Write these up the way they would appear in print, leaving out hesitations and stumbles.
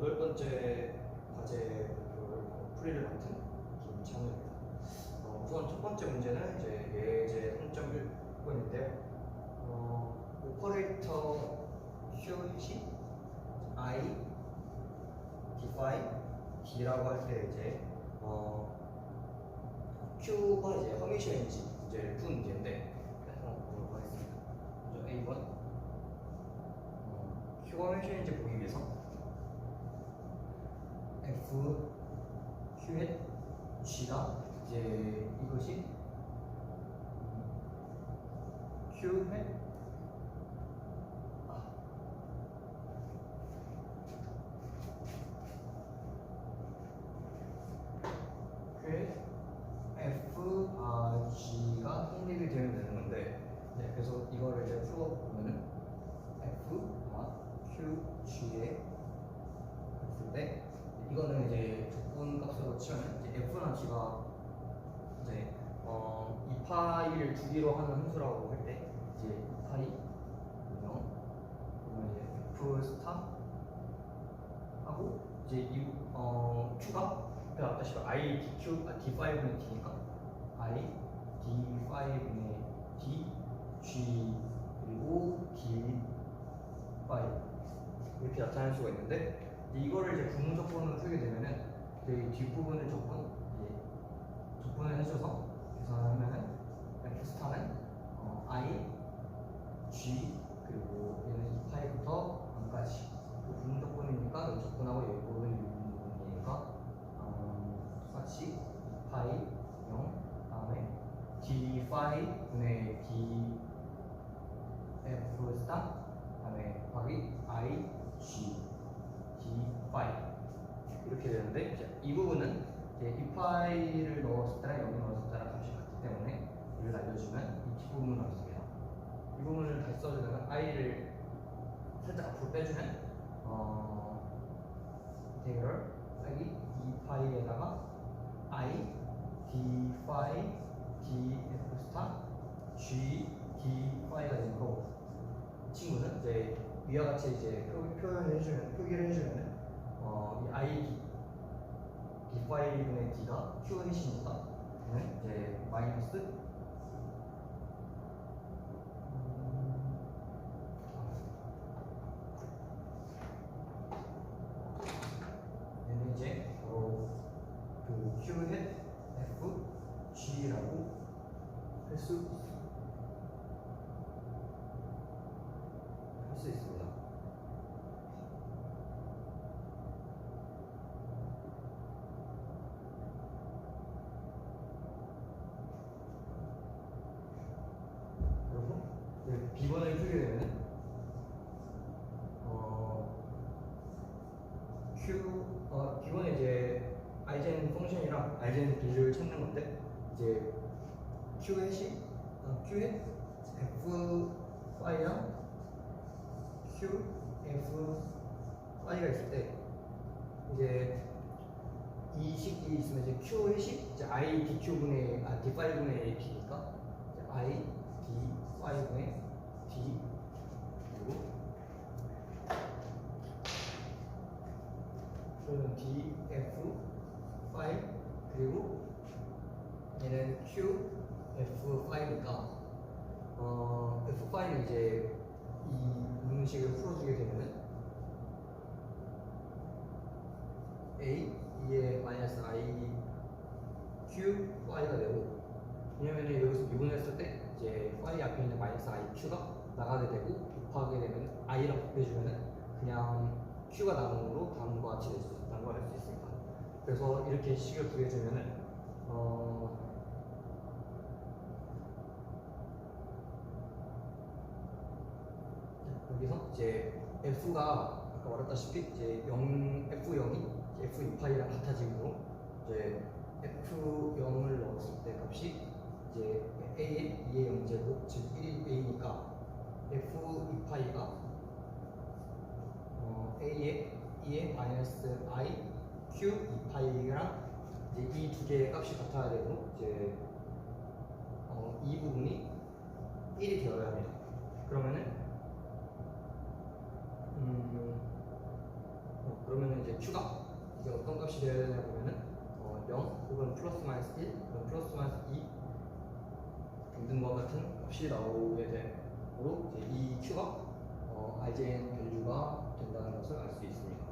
여덟 번째 과제 발표를 풀이를 맡은 김창우입니다. 우선 첫 번째 문제는 이제 예제 3.1번인데요. 오퍼레이터 Q시 I define D라고 할 때 이제 Q가 이제 허미션인지 문제를 푼 문제인데 한번 보도록 하겠습니다. 먼저 A번 Q가 허미션인지 보기 위해서 F Q의 G가 이제 이것이 Q의 F, R, G가 성립이 되면 되는 건데, 네, 그래서 이거를 이제 풀어보면은 F, Q, G에 했을 때 이거는 이제 적분 값으로 치면 이제 F나 G가 이제 이 파이를 두 개로 하는 함수라고 할 때 이제 이 파이 0 그러면 이제 F 스타 하고 이제 이 Q가 아까다시피 I DQ D5분의 D니까 I D5분의 D G 그리고 D5 이렇게 나타낼 수가 있는데 이거를 이제 부분 조건으로 풀게 되면은 이 뒷부분을 적분을 해줘서 계산하면은 F 스타는 I G 그리고 얘는 2파이부터 1까지 그 부분 조건이니까 여기 적분하고 여기 부분이 부분 부분이니까 똑같이 2파이 0 다음에 D5분의 D F 스타 다음에 곱하기 I G D5 이렇게 되는데 이제 이 부분은 이제 2파이를 넣었을 때랑 여기 넣었을 때랑 값이 같기 때문에 이를 알려주면 이 뒷부분을 넣습니다. 이 부분을 다시 써주다가 I를 살짝 앞으로 빼주면 인테그럴 빼기 2파이에다가 I D5 DF 스타 G D5가 되는 거고 이 친구는 이제 위와 같이 이제 표기를 해주면 이 I D5분의 D가 Q 해시니까 이제 마이너스 얘는 이제 그 Q 햇 F G라고 할 수 있습니다. 그리고 B번을 풀게 되면 B번에 이제 알젠 펑션이랑 알젠 B를 찾는 건데 이제 Q의 F5랑 Q, F5가 있을 때 이제 이 식이 있으면 이제 Q 회식 이제 I DQ분의 D5분의 B니까 이제 I D5분의 D 그리고 그러면 DF5 그리고 얘는 Q F5니까 F5는 이제 이 음식을 풀어주게 되면은 A 2의 마이너스 I Q Y가 되고 왜냐면은 여기서 미분했을 때 이제 Y 앞에 있는 마이너스 I Q가 나가게 되고 곱하게 되면 I랑 곱해주면은 그냥 Q가 남음으로 다음과 같이 된다는 걸 알 수 있습니다. 그래서 이렇게 식을 구해주면은 여기서 이제 F가 아까 말했다시피 이제 F0이 F2파이랑 같아지므로 이제 F0을 넣었을 때 값이 이제 A의 2의 0제곱 즉 1이 A니까 F2파이가 A의 2의 마이너스 I Q 2파이랑 이제 이 두 개의 값이 같아야 되고 이제 이 부분이 1이 되어야 합니다. 그러면은 그러면은 이제 값이 되어야 되냐 보면은 0 혹은 플러스 마이너스 1 혹은 플러스 마이너스 2 등등과 같은 값이 나오게 되므로 이제 이 Q가 IJN 밸류가 된다는 것을 알 수 있습니다.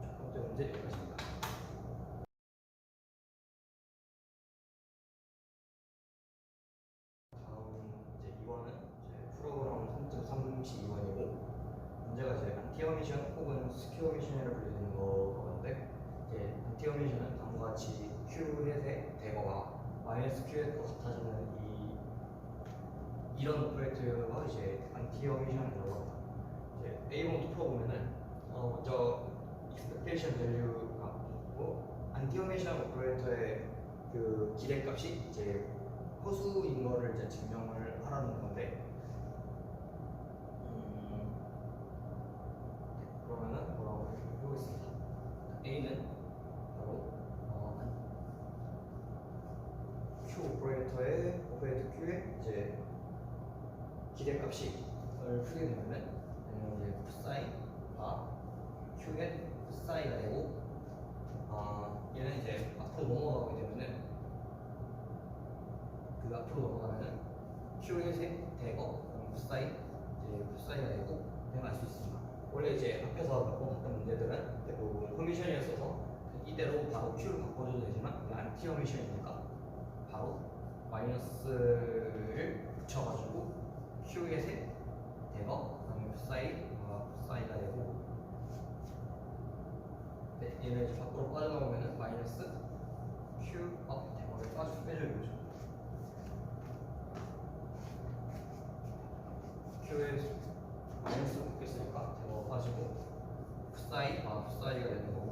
네, 첫 번째 문제 여기까지입니다. 다음 이제 2번은 이제 풀어보라는 3.32번이고 문제가 이제 안티어미션 혹은 스퀘어미션이라고 불리는 거인데 이제 안티어미션은 다음과 같이 Q햇의 대거가 마이너스 Q햇과 같아지는 이런 오퍼레이터가 이제 안티어미션이라고 합니다. 이제 A번부터 풀어보면은 먼저 expectation value가 있고 안티어미션 오퍼레이터의 그 기대값이 이제 허수인 거를 이제 증명을 하라는 건데 그러면은 뭐라고 해보겠습니다. A는 바로 Q 오퍼레이터의 오퍼레이터 Q의 이제 기대값이 풀게 되면은 이제 사인 Q의 사이가 되고 얘는 이제 앞으로 넘어가게 되면은 그 앞으로 넘어가면은 Q의 대거 사이 이제 사이가 되고 알 수 있습니다. 원래 이제 앞에서 몇 번 봤던 문제들은 대부분 허미션이었어서 이대로 바로 Q를 바꿔줘도 되지만 안티 허미션이니까 바로 마이너스를 붙여가지고 Q의 세 대거 사이가 되고 얘는 이제 밖으로 빠져나오면은 마이너스 Q 대거를 빼줘야죠. Q의 마이너스로 바뀌었으니까 대거 빠지고 풋사이가 되는 거고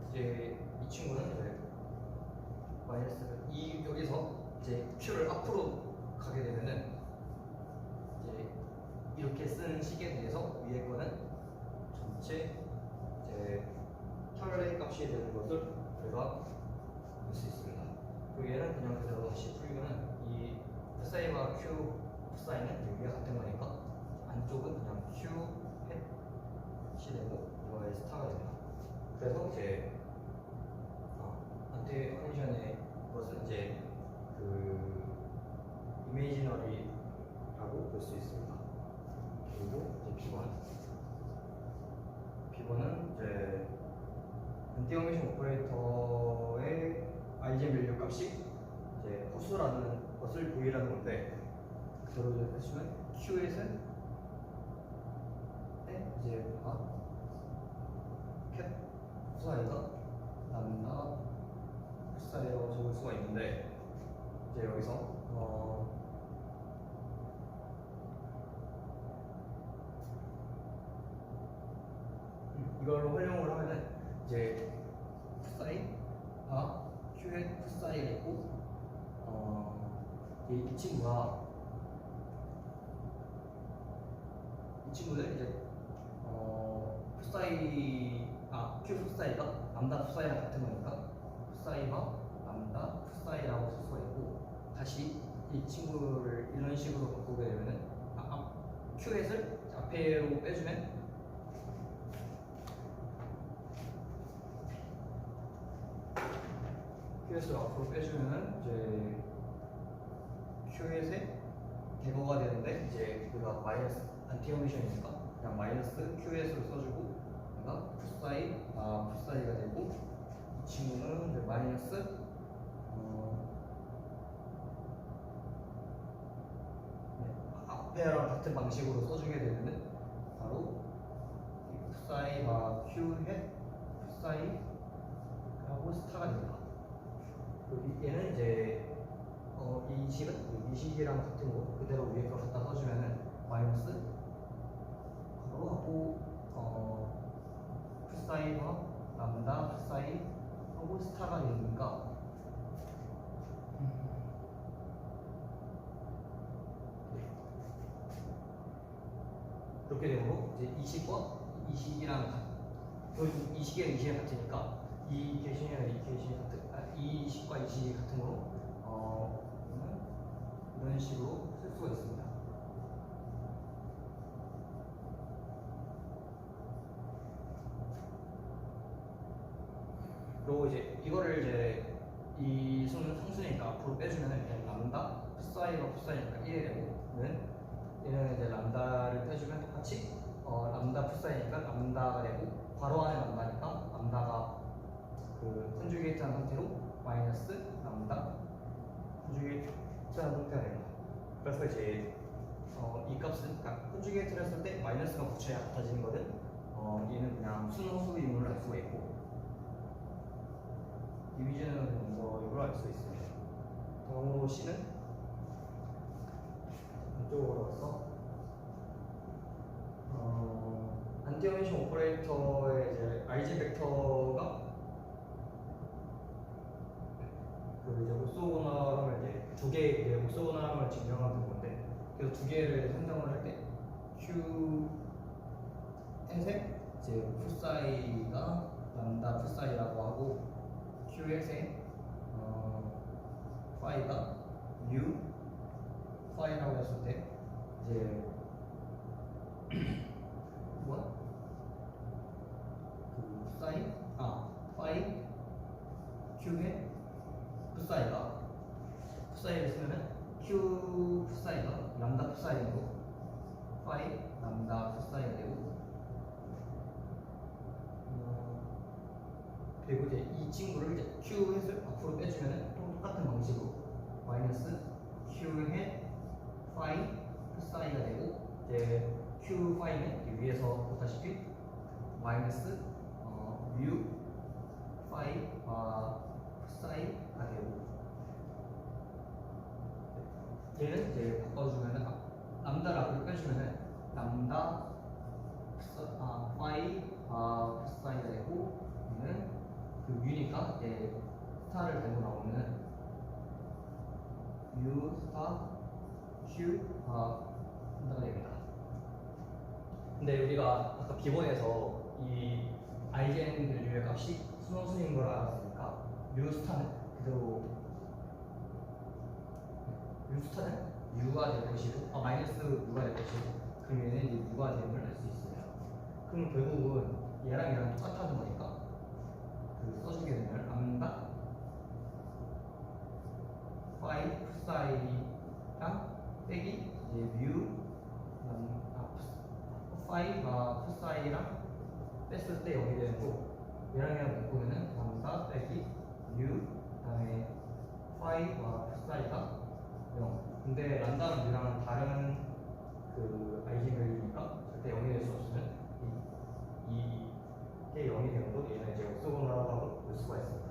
이제 이 친구는 이제 마이너스 여기서 이제 Q를 앞으로 가게 되면은 이제 이렇게 쓰는 식에 대해서 위에 거는 전체 이제 혈의 값이 되는 것을 우리가 볼 수 있습니다. 그리고 얘는 그냥 그대로 다시 풀면은 이 풋사이와 Q 풋사이는 여기가 같은 거니까 안쪽은 그냥 Q 햇이 되고 이거에 스타가 됩니다. 그래서 이제 안티 컨디션의 것은 이제 그 이미지너리라고 볼 수 있습니다. 그리고 이제 B번은 이제 안티어미션 오퍼레이터의 IGN 밸류 값이 이제 호수라는 것을 보이라는 건데 그대로 해주면 Q에는 이제 캡 후사이가 남나 후사이라고 적을 수가 있는데 이제 여기서 이걸로 활용을 하면은 이제 풋사이가 Q의 풋사이가 있고 이 친구는 이제 Q 풋사이가 람다 풋사이랑 같은 거니까 풋사이가 람다 풋사이라고 쓸 수가 있고 다시 이 친구를 이런 식으로 바꾸게 되면은 Q햇을 앞에로 빼주면 Q햇을 앞으로 빼주면은 이제 Q햇의 대거가 되는데 이제 우리가 마이너스 안티어미션이니까 그냥 마이너스 Q햇으로 써주고 그러니까 풋사이가 되고 이 친구는 이제 마이너스 앞에랑 같은 방식으로 써주게 되면은 바로 풋사이와 Q햇 풋사이하고 스타가 됩니다. 그리고 얘는 이제 이 식은 이 식이랑 같은 거 그대로 위에 거 갖다 써주면은 마이너스 바로 하고 풋사이와 람다 풋사이하고 스타가 되니까 그렇게 되므로 이제 이 식과 이 식이랑 이 식이랑 이 식이 같으니까 이 이퀘이션이랑 이 이퀘이션이 이 식과 이 식이 같은 거로 이런 식으로 쓸 수가 있습니다. 그리고 이제 이거를 이제 이 수는 상수니까 앞으로 빼주면은 그냥 람다 풋사이가 풋사이니까 1이 되고는 얘는 이제 람다를 빼주면 똑같이 람다 풋사이니까 람다가 되고 괄호 안에 람다니까 람다가 그 컨주게이트한 상태로 마이너스 람다 컨주게이트한 상태가 됩니다. 그래서 이제 이 값은 그러니까 컨주게이트를 했을 때 마이너스가 붙여야 같아지는 거든 얘는 그냥 순호수 이물을 알 수가 있고 디비전은 이걸 알 수 있습니다. 다음으로 C는 이쪽으로 가서 안티어메이션 오퍼레이터의 이제 RG 벡터가 그 이제 옵소고널함을 이제 두 개의 옵소고널함을 증명하는 건데 그래서 두 개를 선정을 할 때 Q 햇의 이제 풋사이가 람다 풋사이라고 하고 Q 햇의 파이가 U 파이라고 했을 때 이제 뭐? 그 풋사이? 파이 Q의 풋사이를 쓰면은 Q 풋사이가 람다 풋사이로 파이 람다 풋사이가 되고 그리고 이제 이 친구를 이제 Q 햇을 앞으로 빼주면은 또 똑같은 방식으로 마이너스 Q 햇 파이 풋사이가 되고 이제 Q 파이는 위에서 보다시피 마이너스 뮤 파이 풋사이가 되고 얘는 이제 바꿔주면은 람다를 앞으로 빼주면은 람다 파이 풋사이가 되고 얘는 그 U니까 이제 스타를 달고 나오면은 U 스타 Q 스타가 됩니다. 근데 우리가 아까 기본에서 이 아이겐 밸류의 값이 순원수인 걸 알았으니까 U 스타는 그대로 U 스타는 U가 될 것이고 마이너스 U가 될 것이고 그럼 얘는 이제 U가 됨을 알 수 있습니다. 그럼 결국은 얘랑 똑같다는 거니까 써주게 되면 람다 파이 풋사이랑 빼기 이제 뮤 파이 풋사이랑 뺐을 때 0이 되는 거 얘랑 묶으면은 람다 빼기 뮤 그다음에 파이 풋사이가 0. 근데 람다랑 뮤랑은 다른 그 아이젠밸류니까 절대 0이 될 수 없으면 이게 0이 되는 거 얘는 이제 옵소고널하다고 볼 수가 있습니다.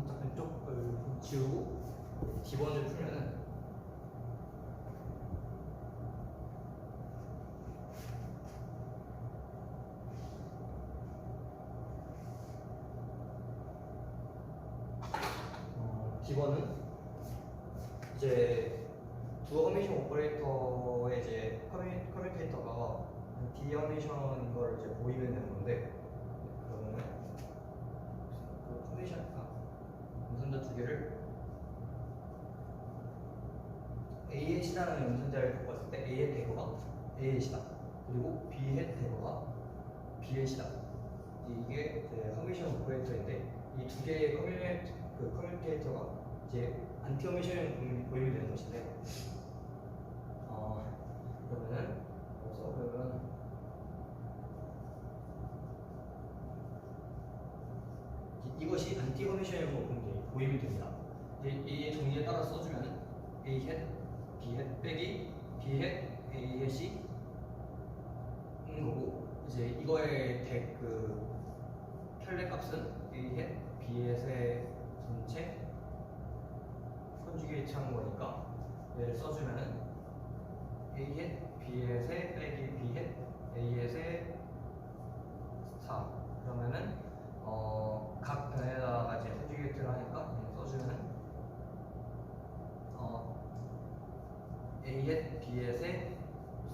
살짝 왼쪽을 지우고 D번을 풀면은 D번은 이제 두어메이션 오퍼레이터의 이제 커뮤테이터가 디어메이션인 걸 이제 보이면 되는 건데 그러면은 그 커뮤테이션 음선자 두 개를 A-라는 음선자를 갖고 왔을 때 A의 대거가 A-다 그리고 B의 대거가 B-다 이게 커뮤니케이션 오퍼레이터인데 이 두 개의 커뮤니케이터가 이제 안티어메이션을 보이게 되는 것인데 그러면은 그러면 이것이 안티어메이션으로 보이면 됩니다. 이 정리에 따라 써주면 A 햇, B 햇 빼기 B 햇, A 햇이 거고 이제 이거의 그 켤레 값은 A 햇, B 햇의 전체 컨주게이트 하는 거니까 얘를 써주면은 A 햇, B 햇의 빼기 B 햇, A 햇의 스타 그러면은 각 변에다가 이제 컨주게이트를 하니까 써주면은 A 햇, B 햇의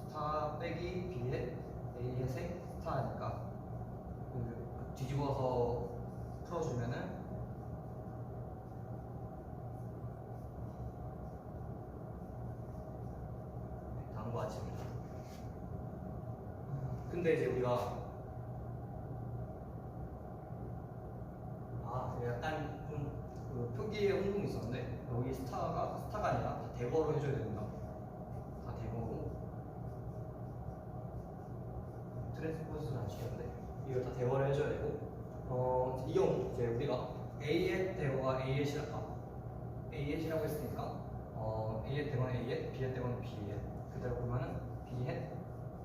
스타 빼기 B 햇, A 햇의 스타니까 뒤집어서 풀어주면은 다음과 같습니다. 근데 이제 우리가 뒤에 혼동이 있었는데 여기 스타가 아니라 다 대거로 해줘야 된다. 다 대거로. 트랜스포즈는 안 시켰는데 이거 다 대거로 해줘야 되고 이 경우 이제 우리가 A의 대거가 A이라고 했으니까 A의 대거는 A의, B의 대거는 B의. 그대로 보면은 B의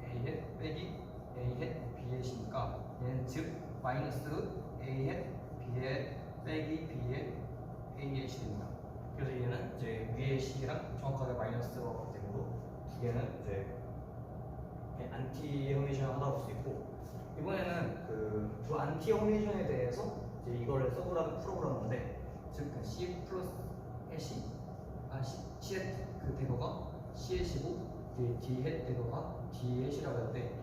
A의 빼기 A의 B의이니까 얘는 즉 마이너스 A의 B의 빼기 B의 A의 C입니다. 그래서 얘는 이제 위의 C랑 정확하게 마이너스가 같기 때문에 두 개는 이제 안티 허미션 하다 볼 수 있고, 이번에는 그 안티 허미션에 대해서 이제 이거를 풀어보라는 건데, 즉 C 플러스 C C의 그 대거가 C의 C고 D 의 대거가 D의 C라고 하는데,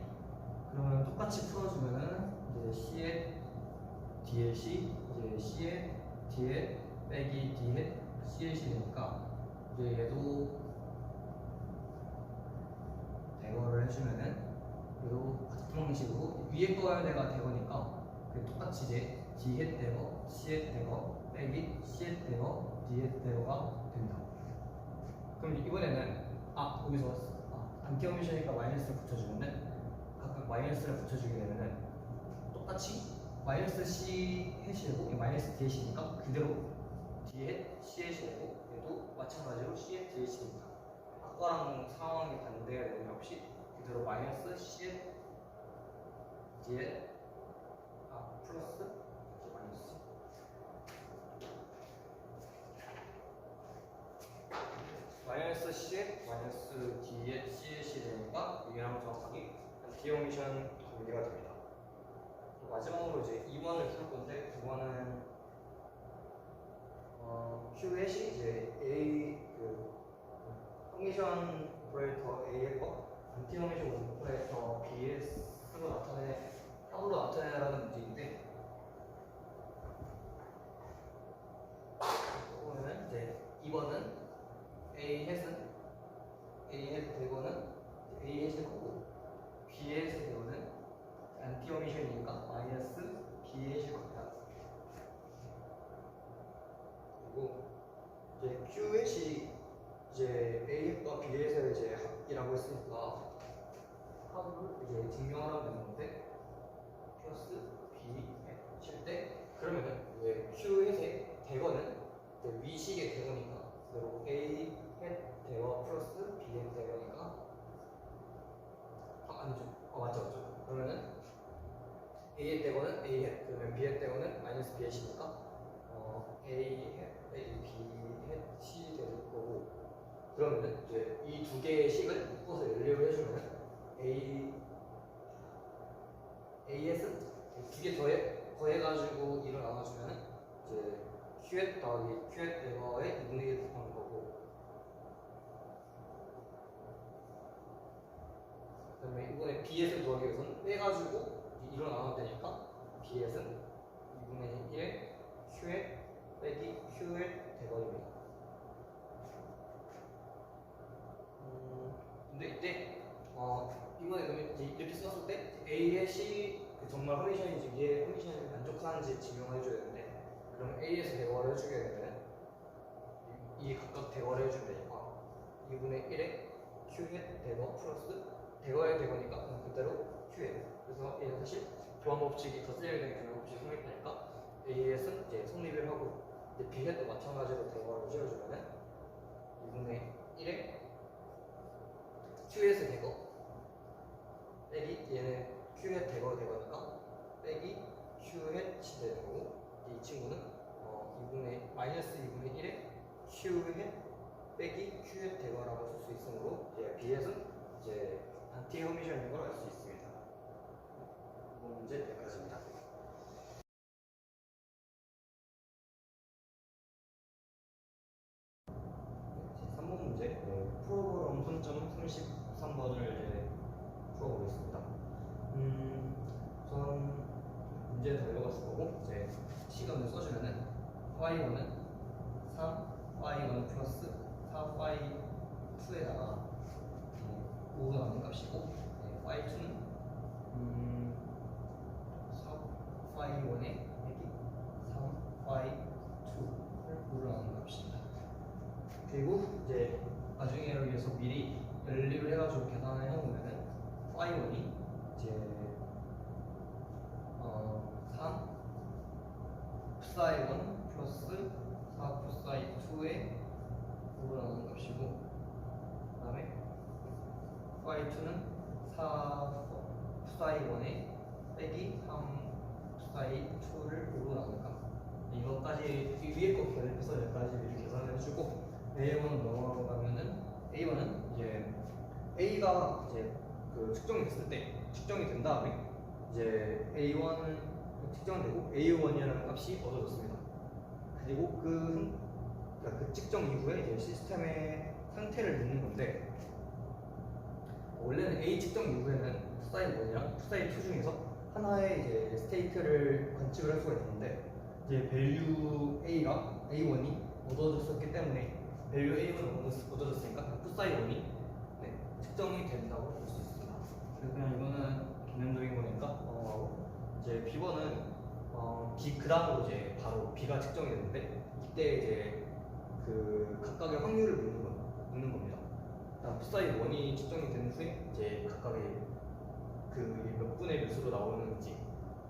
그러면 똑같이 풀어주면은 이제 C의 D의 C, 이제 C의 D의 빼기 D의 C의 C니까 이제 얘도 대거를 해주면은 얘도 같은 방식으로 위에 거야 내가 대거니까 똑같이 이제 D의 대거, C의 대거 빼기 C의 대거, D의 대거가 됩니다. 그럼 이번에는 여기서 안티허미션이니까 마이너스를 붙여주면은 각각 마이너스를 붙여주게 되면은 똑같이 마이너스 C 해시되고 마이너스 D 해시니까 그대로 D의 C 해시되고 얘도 마찬가지로 C의 D 해시입니다. 아까랑 상황이 반대가 되는 게 없이 그대로 마이너스 C의 D의 플러스 마이너스 마이너스 C의 마이너스 D의 C의 C 되니까 이게랑 정확하게 안티허미션 관계가 됩니다. 마지막으로 이제 2번을 풀 건데 2번은 Q 해시 이제 A 허미션 오퍼레이터 A의 거 안티 허미션 오퍼레이터 B의 합으로 나타내라는 문제인데, 보면은 이제 2번은 A 햇 대거는 A 햇의 거고 B 햇의 대거는 안티 허미션이니까 마이너스 B 햇일 겁니다. 그리고 이제 Q 햇이 이제 A 햇과 B 햇의 이제 합이라고 했으니까 합을 이제 증명하라면 되는 건데 플러스 B 햇일 때 그러면은 이제 Q 햇의 대거는 위식의 대거니까 그대로 A 햇 대거 플러스 B 햇 대거니까 아니죠. 맞죠. 그러면은 A의 대거는 A 햇, 그러면 B 햇 대거는 마이너스 B 햇이니까 A 햇 빼기 B 햇 C 될 거고, 그러면은 이제 이 두 개의 식을 묶어서 연립을 해주면은 A 햇은 두 개 더해가지고 1을 나눠주면은 이제 Q 햇 더하기 Q 햇 대거의 2분의 1 하는 거고, 그다음에 이번에 B 햇을 더하기 위해서는 빼가지고 1을 나눠야 되니까 B 햇은 2분의 1의 Q 햇 빼기 Q 햇 대거입니다. 근데 이때 이번에 그러면 이렇게 썼을 때 A의 C 정말 허미션인지 위에 허미션이 만족하는지 증명해줘야 되는데, 그럼 A에서 대거를 해주게 되면 이 각각 대거를 해주면 되니까 2분의 1의 Q 햇 대거 플러스 대거의 대거니까 그대로 Q 햇. 그래서 얘는 사실 교환 법칙이 거슬리게 되는 교환 법칙이 성립하니까 A에서는 이제 성립을 하고, 이제 B 햇도 마찬가지로 대거를 지어주면은 2분의 1의 Q 햇의 대거 빼기 얘는 Q 햇 대거니까 빼기 Q 햇이 되는 거고, 이 친구는 2분의 마이너스 2분의 1의 Q 햇 빼기 Q 햇 대거라고 쓸 수 있으므로 이제 B 햇은 이제 안티 허미션인 걸 알 수 있습니다. 이번 문제 여기까지입니다. 3번 문제 프로그램 선점 33번을 이제 풀어보겠습니다. 우선 문제 더 읽어봤을 거고, 이제 시간을 써주면은 y1은 3, y1 플러스 4y2에다가 5가 남는 값이고, y2는 4y1에 빼기 3y2를 5를 나눈 이제 나중에를 위해서 미리 연립을 해가지고 계산을 해놓으면은 y1이 이제 3 psi 1 플러스 4 psi 2의 5로 나오는 값이고, 그 다음에 y2는 4 psi 1에 빼기 3 psi 2를 5로 나오는 값. 이것까지 위에 거 계산해서 여기까지 미리 계산을 해주고, A1 넘어가면은 A1은 이제 A가 이제 그 측정이 됐을 때 측정이 된 다음에 이제 A1 측정되고 A1이라는 값이 얻어졌습니다. 그리고 그러니까 그 측정 이후에 이제 시스템의 상태를 묻는 건데, 원래는 A 측정 이후에는 푸사이 1이랑 푸사이 2 중에서 하나의 이제 스테이트를 관측을 할 수가 있는데, 이제 밸류 A1이 얻어졌었기 때문에 밸류 A1이 얻어졌으니까 푸사이 1이 측정이 된다고 볼 수 있습니다. 그래서 그냥 이거는 개념적인 거니까 이제 B1은 그 다음으로 이제 바로 B가 측정이 되는데, 이때 이제 그 각각의 확률을 묻는 겁니다. 푸사이 1이 측정이 된 후에 이제 각각의 그 몇 분의 몇으로 나오는지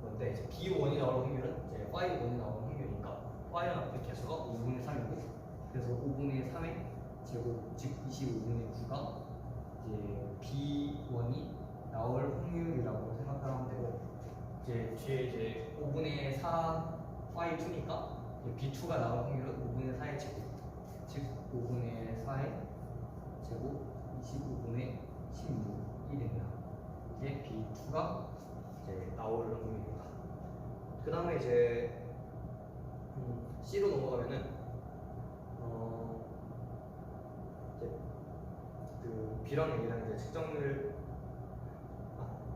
건데, 이제 B1이 나올 확률은 이제 phi 1이 나오는 확률이니까 phi 앞에 개수가 5분의 3이고, 그래서 5분의 3의 제곱 즉 25분의 9가 이제 B1이 나올 확률이라고 생각하면 되고, 이제 뒤에 이제 5분의 4 phi 2니까 B2가 나올 확률은 5분의 4의 제곱 즉 5분의 4의 제곱 25분의 16이 됩니다. 이게 B2가 이제 나올 확률입니다. 그 다음에 이제 C로 넘어가면은 이제 그 B랑 A랑 이제 측정을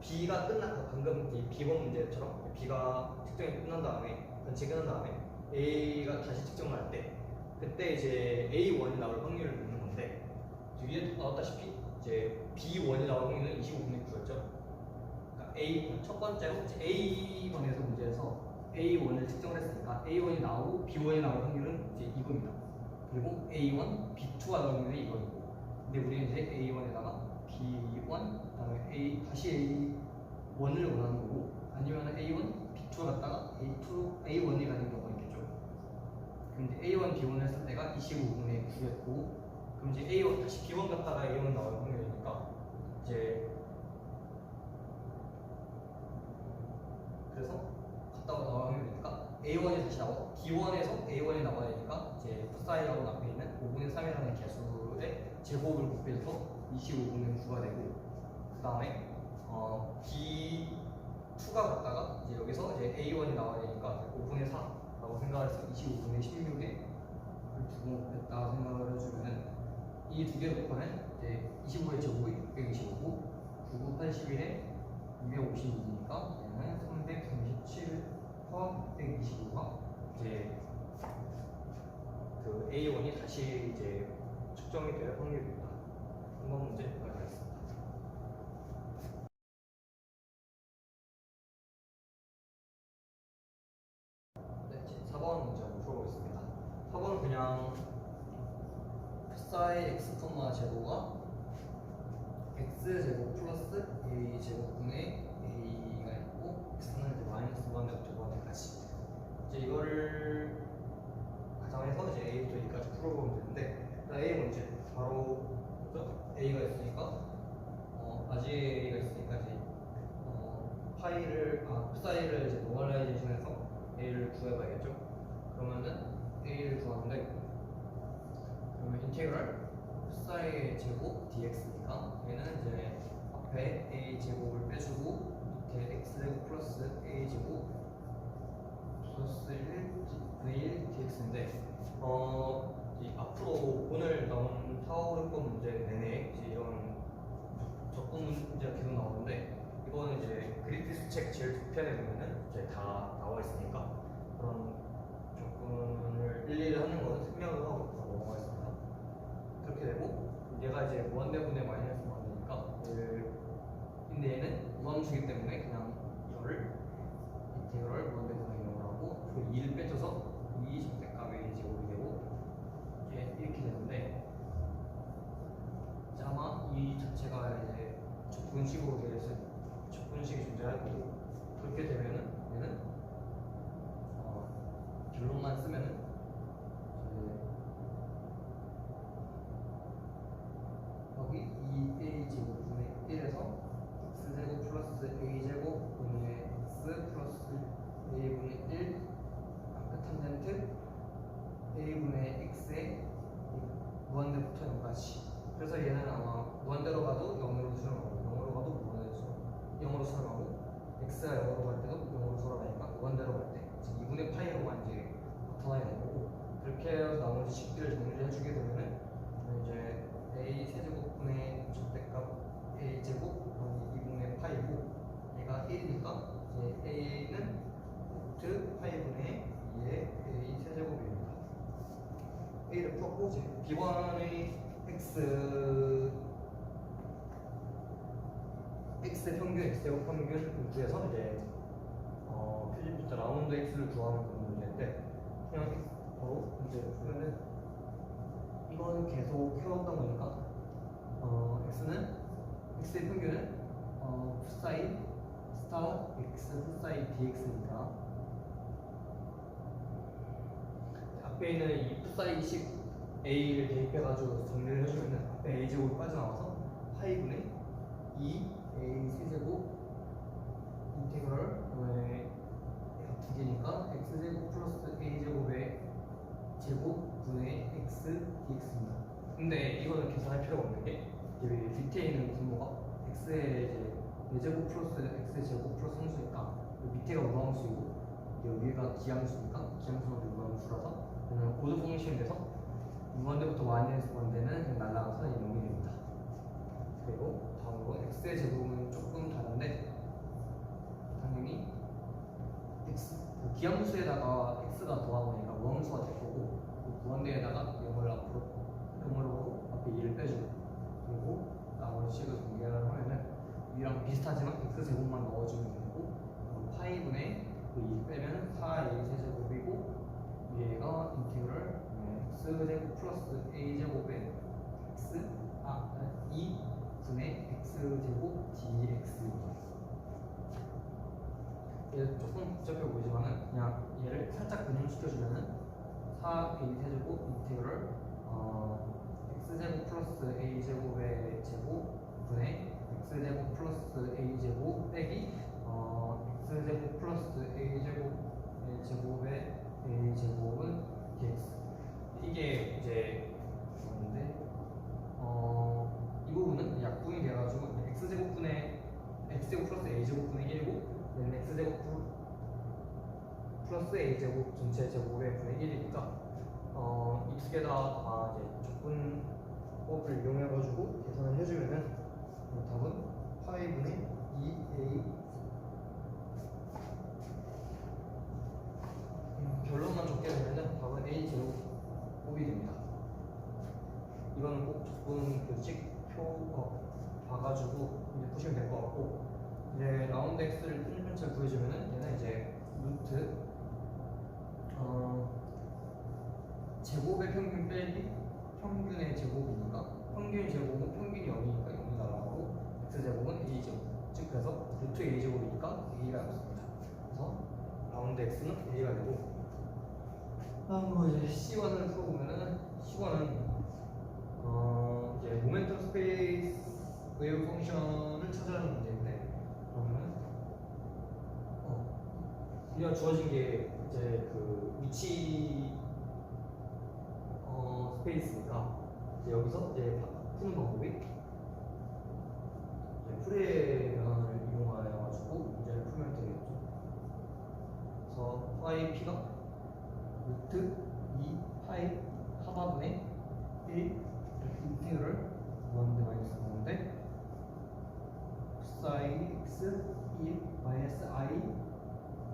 B가 방금 이 B번 문제처럼 B가 측정이 끝난 다음에 관측이 끝난 다음에 A가 다시 측정을 할 때, 그때 이제 A1이 나올 확률을 묻는 건데, 위에 나왔다시피 이제 B1이 나올 확률은 25분의 9였죠. 그러니까 첫 번째로 이제 A번에서 문제에서 A1을 측정을 했으니까 A1이 나오고 B1이 나올 확률은 이제 이겁니다. 그리고 A1, B2가 나올 확률이 이거이고, 근데 우리는 이제 A1에다가 B1, 그다음에 다시 A1을 원하는 거고, 아니면 A1, B2를 갖다가 A1이 가는 경우가 있겠죠. 그럼 이제 A1, B1을 했을 때가 25분의 9였고, 그럼 이제 A1 다시 B1 갔다가 A1 나올 확률이니까 이제 그래서 갔다가 나올 확률이니까 A1이 다시 나와 B1에서 A1이 나와야 되니까 이제 푸사이라고 앞에 있는 5분의 3이라는 개수의 제곱을 곱해서 25분의 9가 되고, 그 다음에 B2가 갔다가 이제 여기서 이제 A1이 나와야 되니까 5분의 4라고 생각을 해서 25분의 16에 두고 곱했다 생각을 해주면은 이 두 개를 곱하면 이제 25의 제곱이 625고 9, 81에 256이니까 얘는 337 포함 625가 이제 그 A1이 다시 이제 측정이 될 확률입니다. 3번 문제 가겠습니다. 네, 4번 문제 한번 풀어보겠습니다. 4번은 그냥 psi x, 제로가 x제곱 플러스 a제곱분의 a가 있고, x는 이제 마이너스 1에서 두 번째까지 이제 이거를 가정해서 이제 a부터 a까지 풀어보면 되는데, a 문제 바로 a가 있으니까 아직 a가 있으니까 이제 psi를 이제 노멀라이제이션해서 a를 구해봐야겠죠. 그러면은 a를 구하는데, 그러면 인테그랄 psi의 제곱 dx니까 얘는 이제 앞에 a 제곱을 빼주고 밑에 x 제곱 플러스 a 제곱 플러스 1 dx인데, 앞으로 오늘 나온 타워요법 문제 내내 이제 이런 적분 문제가 계속 나오는데, 이거는 이제 그리피스 책 제일 뒤편에 보면은 이제 다 나와 있으니까 그런 적분을 일일이 하는 거는 생략을 하고 넘어가겠습니다. 그렇게 되고, 얘가 이제 무한대분의 마이너스 무한대니까 근데 얘는 무함수기 때문에 그냥 이거를 인테그럴 무한대분의 0을 하고 그 2를 빼줘서 2 절대값의 제곱이 되고 이렇게 되는데, 적분식으로 되어 있어요. 적분식이 존재하고 그렇게 되면은 얘는 결론만 쓰면은 여기 2a 제곱분의 1에서 x제곱 플러스 a제곱 분의 x 플러스 a분의 1 아까 탄젠트 a분의 x에 무한대부터 0까지. 그래서 얘는 아마 무한대로 가도 0으로 수렴하고 0으로 가도 무한대로 0으로 수렴하고 x가 0으로 갈 때도 0으로 수렴하니까 무한대로 갈 때 2분의 파이로만 이제 나타나는 거고, 그렇게 해서 나머지 식들을 정리를 해주게 되면은 이제 a 세제곱분의 절대값 a 제곱 2분의 파이고 얘가 1이니까 이제 a는 루트 파이분의 2의 a 세제곱입니다. a를 풀었고 이제 b번의 x의 평균, x제곱 평균 구해서 이제 표준부터 라운드 x를 구하는 그런 문제인데, 그냥 바로 문제를 풀면은 이거는 계속 해왔던 거니까 x의 평균은 푸사이 스타 x 푸사이 dx니까 앞에 있는 이 푸사이식 a를 대입해가지고 정리를 해주면은 앞에 a 제곱이 빠져나와서 파이분의 2 a 세제곱 인테그럴 두 개니까 x 제곱 플러스 a 제곱의 제곱분의 x dx입니다. 근데 이거는 계산할 필요가 없는 게 여기 밑에 있는 분모가 x의 이제 4제곱 플러스 x 제곱 플러스 함수니까 밑에가 무함수이고 여기가 기함수니까 기함수는 무함수라서 그냥 고드 펑션이 돼서 무한대부터 무한대는 그냥 날라가서 이동이 됩니다. 그리고 다음으로 x의 제곱은 조금 다른데 당연히 그 기함수에다가 x가 더하니까 무함수가 될 거고 무한대에다가 0을 앞으로 0으로 앞에 2를 빼주고 그리고 나머지 식을 전개를 하면은 위랑 비슷하지만 x제곱만 넣어주면 되고 파이분의 그 2를 빼면 4a 세제곱이고 위에가 인테그럴 x제곱 플러스 a제곱의 x 2분의 x제곱 dx입니다. 얘 조금 복잡해 보이지만은 그냥 얘를 살짝 변형시켜주면은 4a 세제곱 인테그럴 x제곱 플러스 a제곱의 제곱분의 x제곱 플러스 a제곱 빼기 x제곱 플러스 a제곱의 제곱의 a제곱은 dx. 이게 이제 뭔데 이 부분은 약분이 돼가지고 x제곱분의 x제곱 플러스 a제곱분의 1이고 얘는 x제곱 플러스 a제곱 전체 제곱의 분의 1이니까 이 두 개 다 이제 적분법을 이용해가지고 계산을 해주면은 답은 파이분의 2a 결론만 적게 되면은 답은 a 제곱법이 됩니다. 이거는 꼭 적분 규칙표 봐가지고 이제 푸시면 될 것 같고, 이제 라운드 x를 표준편차를 구해주면은 얘는 이제 루트 제곱의 평균 빼기 평균의 제곱이니까 평균 제곱은 평균이 0이니까 0이 날아가고 x제곱은 a제곱, 즉 그래서 루트 a제곱이니까 a가 없습니다. 그래서 라운드 x는 a가 되고, 다음으로 이제 c1을 풀어보면은 c1은 이제 모멘텀 스페이스 웨이브 펑션을 찾아내는 문제인데, 그러면은 우리가 주어진 게 이제 그 위치 스페이스니까 이제 여기서 이제 푸는 방법이 이제 풀의 변환을 이용하여가지고 문제를 풀면 되겠죠. 그래서 파이 p가 루트 2 파이 하나분의 1 이렇게 인테그럴 무한대 마이너스 나오는데 사인 x 1 마이너스 i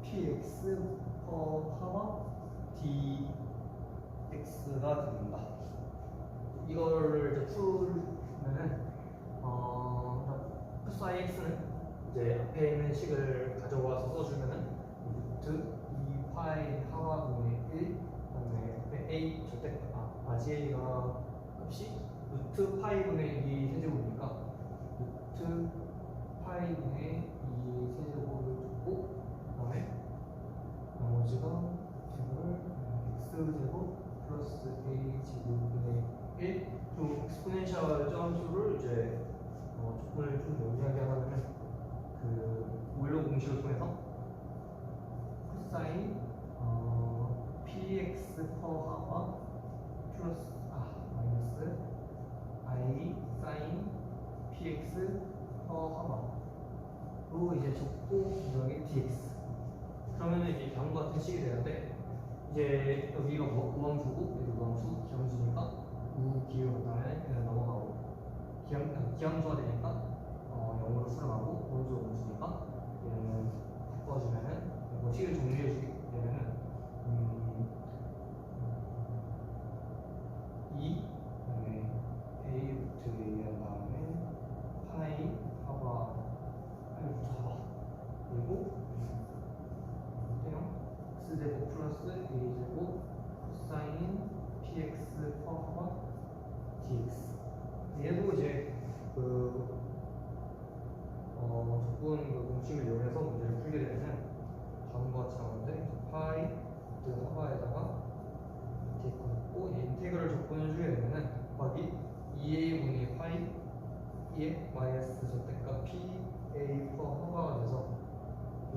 px 퍼 하나 dx가 됩니다. 이걸 이제 풀면은 사인 x는 이제 앞에 있는 식을 가져와서 써주면은 루트 2 파이 하나분의 1 그다음에 a 절대 gA가 값이 루트 파이분의 2 세제곱이니까 루트 파이분의 2 세제곱을 줬고 그다음에 나머지가 제곱을 x제곱 플러스 a 제곱분의 1. 좀 익스포넨셜 점수를 이제 조건을 좀 용이하게 하려면 그 오일러 공식을 통해서 코사인 px 퍼하와 플러스 마이너스 i 사인 px 퍼하와로 이제 적고 여기 dx. 그러면은 이제 다음과 같은 식이 되는데 이제 여기가 우함수고 여기 우함수 기함수니까 기울고 다음에 그냥 넘어가고 기함수가 되니까 0으로 수렴하고 원수 원수니까 얘는 바꿔주면은 뭐 식을 정리해주게 되면은 2 그다음에 a 루트 a한 다음에 파이 하바 하바 그리고 x제곱 플러스 a제곱 코사인 px 퍼 dx. 얘도 이제 그 조건 그 공식을 이용해서 문제를 풀게 되면 다음과 같이 나오는데 파이 그 하바에다가 dx 넣고 인테그럴 조건을 주게 되면은 곱하기 2a분의 파이 2의 마이너스 절대값 pa 퍼 하바가 돼서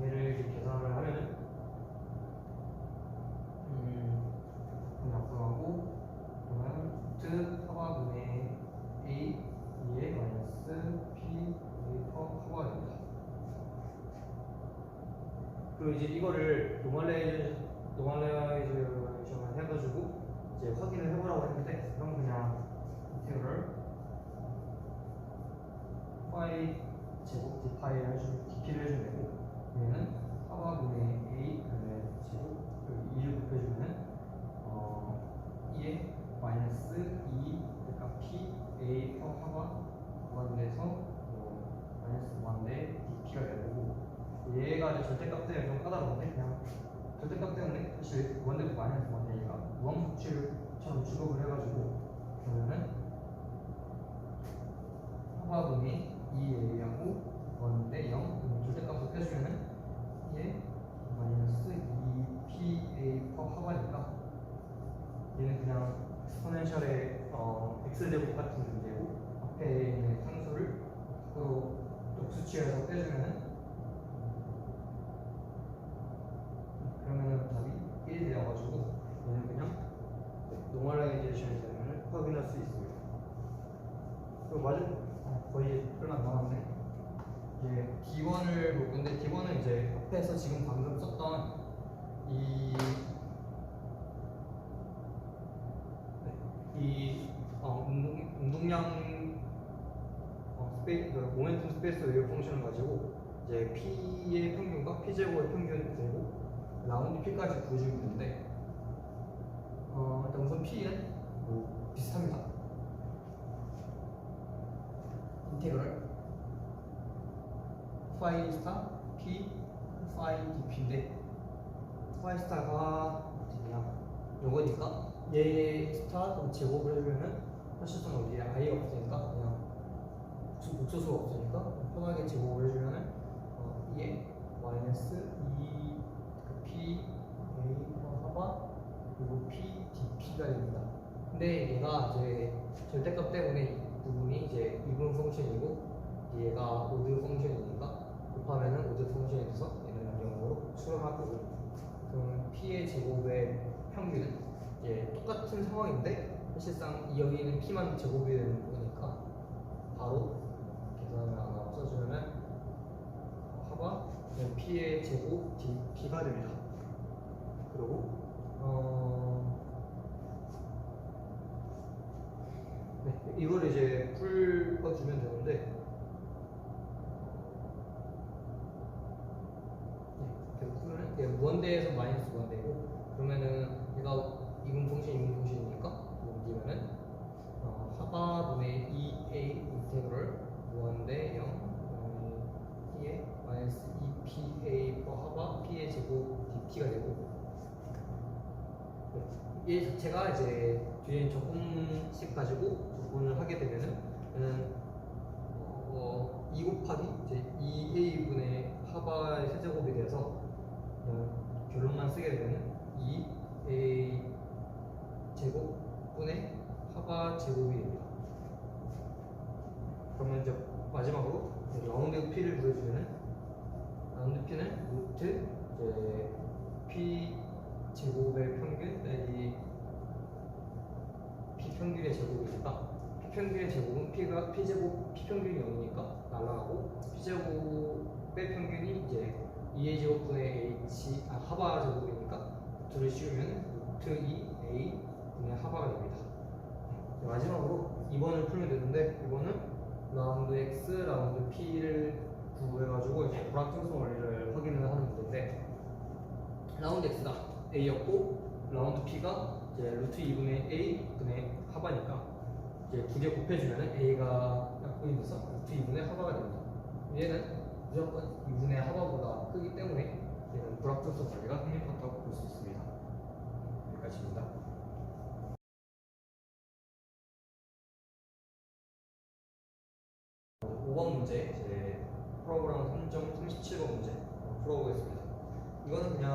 얘를 이렇게 계산을 하면은 약분하고 그러면 루트 하바분의 a 2의 마이너스 p a 퍼 하바가 됩니다. 그리고 이제 이거를 노멀라이제이션을 해가지고 이제 확인을 해보라고 했는데 그럼 그냥 인테그럴 파이 제곱 d파이를 해주면 dp를 해주면 되고 얘는 하바분의 a 제곱 2를 곱해주면은 2의 마이너스 2 그러니까 p a 퍼 하바 무한대에서 마이너스 무한대 dp가 되고 얘가 이제 절대값 때문에 좀 까다로운데 그냥 절대값 때문에 사실 무한대고 마이너스 무한대 얘가 무한법칙처럼 주법을 해가지고 그러면은 하바분이 2a하고 무한대 0 절대값을 빼주면은 얘 마이너스 2pa 퍼 하바니까 얘는 그냥 익스포넨셜의 x제곱 같은 문제고 앞에 있는 상수를 또 역수치에서 빼주면은 그러면은 답이 1이 되어가지고 얘는 그냥 노멀라이제이션이 되면 확인할 수 있습니다. 그리고 맞은 거의 얼마 안 남았네. 이제 D1을 볼 건데 D1은 이제 앞에서 지금 방금 썼던 운동량 모멘tum 스페이스 웨이브 펑션을 가지고 이제 P의 평균과 P제곱의 평균 되고 라운드 P까지 구해주면 되는데 일단 우선 P는 비슷합니다. 인테그럴 파이 스타 P 파이 dp인데 파이 스타가 어디냐 요거니까 얘 스타 제곱을 해주면은 사실상 어디에 i가 없으니까 그냥 복소수가 없으니까 편하게 제곱을 해주면은 2에 마이너스 2 p a 하바 그리고 p dp가 됩니다. 근데 얘가 이제 절대값 때문에 이 부분이 이제 이분 펑션이고 얘가 오드 펑션이니까 곱하면은 오드 펑션이 돼서 얘는 0으로 수렴할 거고 그럼 p의 제곱의 평균은 이제 똑같은 상황인데 사실상 여기는 p만 제곱이 되는 거니까 바로 계산을 하나 써주면은 하바 p의 제곱 dp가 됩니다. 그리고 이걸 이제 풀어주면 되는데 계속 풀면 무한대에서 마이너스 무한대고 그러면은 얘가 이분 펑션이니까 옮기면은 하바분의 2a 인테그럴 무한대 0 2에 마이너스 2pa 퍼 하바 p의 제곱 dp가 되고 얘 자체가 이제 뒤에 적분식 가지고 적분을 하게 되면은 2 곱하기 이제 2a분의 하바의 세제곱이 돼서 그냥 결론만 쓰게 되면 2a 제곱분의 하바 제곱이 됩니다. 그러면 이제 마지막으로 라운드 p를 구해주면은 라운드 p는 루트 이제 p 제곱의 평균 빼기 p 평균의 제곱이니까 p 평균의 제곱은 p가 p 제곱 p 평균이 0이니까 날라가고 p 제곱의 평균이 이제 2a 제곱분의 h 하바 제곱이니까 루트를 씌우면 루트 2a 분의 하바가 됩니다. 마지막으로 2번을 풀면 되는데 이번은 라운드 x, 라운드 p를 구해가지고 이제 불확정성 원리를 확인을 하는 문제인데 라운드 x가 a였고 라운드 p가 이제 루트 2분의 a 분의 하바니까 이제 두 개 곱해주면은 a가 약분이 돼서 루트 2분의 하바가 됩니다. 얘는 무조건 2분의 하바보다 크기 때문에 얘는 불확정성 원리가 성립한다고 볼 수 있습니다. 여기까지입니다. 5번 문제 이제 프로그램 3.37번 문제 풀어보겠습니다. 이거는 그냥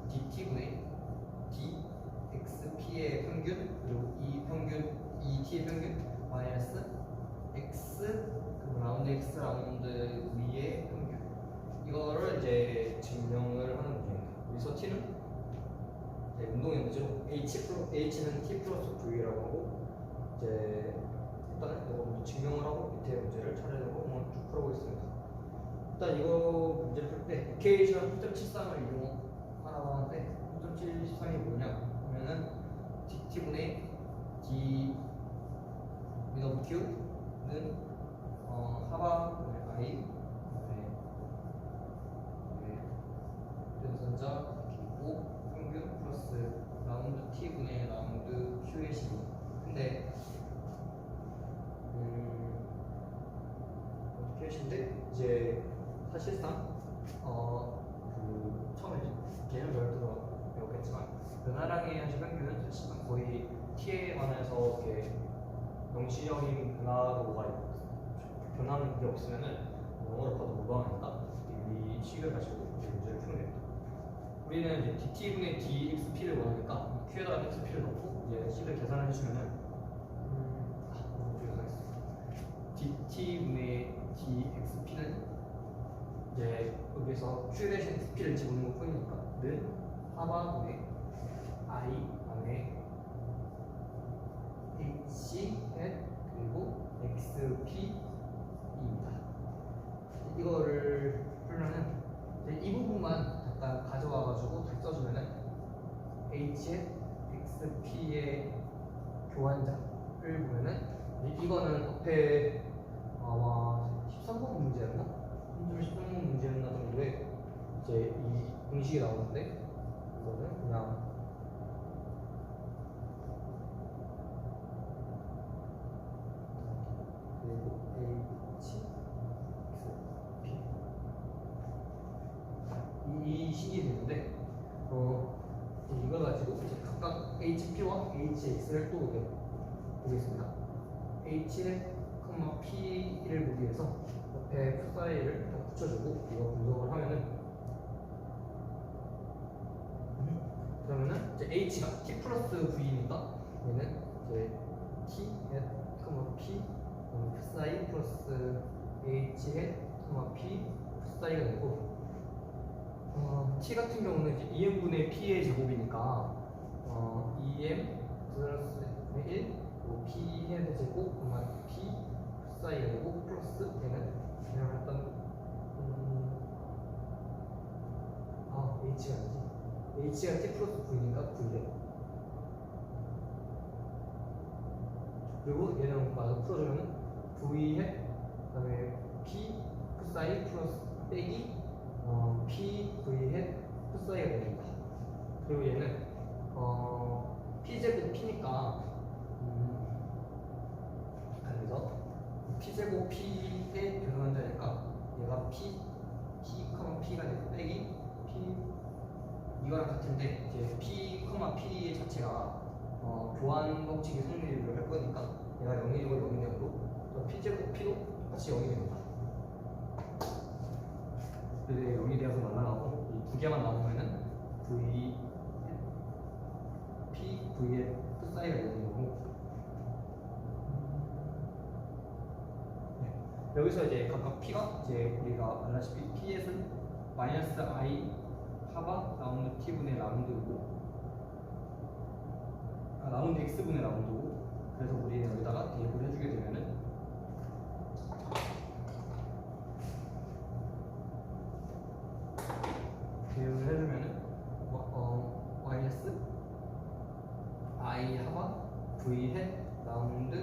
dt분의 dxp의 평균 그리고 이 평균 t의 평균 마이너스 x 그리고 라운드 x 라운드 위의 평균 이거를 이제 증명을 하는 문제입니다. 여기서 t는 이제 운동의 문제로 h는 t 플러스 v라고 하고 이제 일단은 이거 먼저 증명을 하고 밑에 문제를 차례대로 한번 쭉 풀어보겠습니다. 일단 이거 문제를 풀 때 이케이션 3.73을 이용하라고 하는데 3.73이 뭐냐 하면은 dt분의 d 미너 q는 하바 i 연산자 k고 평균 플러스 라운드 t분의 라운드 q의 식이 근데 계신데 이제 사실상 그 처음에 개념별로 들어 배웠겠지만 변화량의 현실 평균은 사실상 거의 t에 관해서 이렇게 명시적인 변화는 게 없으면은 영어로 봐도 무방하니까 이 식을 가지고 문제를 풀면 됩니다. 우리는 이제 dt분의 dxp를 원하니까 q에다가 xp를 넣고 이제 식을 계산을 해주면은 dt분의 dxp는 이제 여기서 q 대신 xp를 집어넣는 것 뿐이니까 는 하바분의 i 분의 h 그리고 xp입니다. 이거를 풀면은 이제 이 부분만 잠깐 가져와가지고 다시 써주면은 h xp의 교환자를 보면은 이거는 앞에 아마 13번 문제였나? 13번 문제였나 정도에 이제 이 공식이 나오는데 이거는 그냥 그리고 h, p 이 식이 되는데 이걸 가지고 이제 각각 hp와 hx를 또 보겠습니다. h의 p를 보기 위해서 옆에 푸사이를 붙여주고 이거 분석을 하면은 그러면은 이제 h가 t 플러스 v니까 얘는 이제 t p 푸사이 플러스 h p 푸사이가 되고 t 같은 경우는 이제 2m분의 p의 제곱이니까 2m 플러스 1 p 헤드 제곱 p 푸사이가 되고 플러스 얘는 그냥 일단 h가 아니지 h가 t 플러스 v니까 v래 그리고 얘는 마저 풀어주면 v에 그다음에 p 푸사이 플러스 빼기 p v에 푸사이가 됩니다. 그리고 얘는 p 제곱 p니까 그래서 p 제곱 p의 변환자니까 얘가 p p가 되고 빼기 p 이거랑 같은데 이제 p p 자체가 교환 법칙이 성립을 할 거니까 얘가 0이 되고 0이 되고 P제곱 P도 똑같이 0이 됩니다. 그래서 0이 되어서 날아가고 이 두 개만 남으면은 V P V의 사이가 되는 거고. 네. 여기서 이제 각각 P가 이제 우리가 알다시피 P에는 마이너스 I 하바 라운드 T분의 라운드고 라운드 X분의 라운드고. 그래서 우리는 여기다가 대입을 해주게 되면은 대입을 해주면은 마이너스 I 하바 V 햇 라운드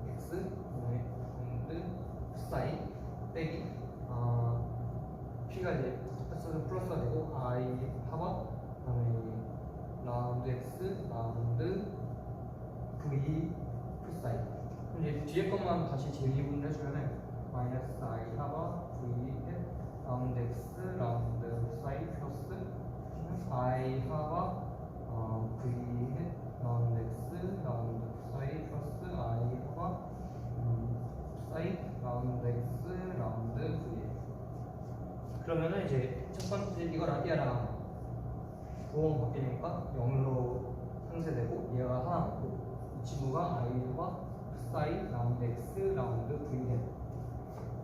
X 라운드 사이 빼기 P가 이제 똑같이 플러스가 되고 I 하바 그다음에 라운드 X 라운드 V 사이. 이제 뒤에 것만 다시 재미분을 해주면은 마이너스 I 하바 V 햇 라운드 X 라운드 사이 플러스 I 하바 V 햇 라운드 X 라운드 사이 플러스 I 하바 사이 라운드 X 라운드 V. 그러면은 이제 첫 번째 이거랑 얘랑 부호가 바뀌니까 0으로 상쇄되고 얘가 하나 남고 이 친구가 I 하바 사이 라운드 X 라운드 V 햇.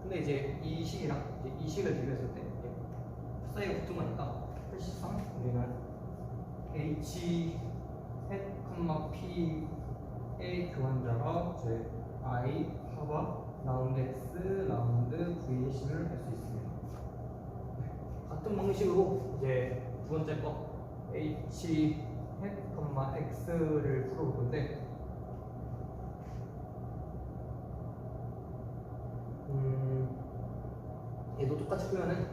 근데 이제 이 식이랑 이제 이 식을 비교했을 때 사이가 붙은 거니까 사실상 우리는 H 햇, P의 교환자가 이제 I 하바 라운드 X 라운드 V의 식을 할 수 있습니다. 같은 방식으로 이제 두 번째 거 H 햇, X를 풀어볼 건데 얘도 똑같이 풀면은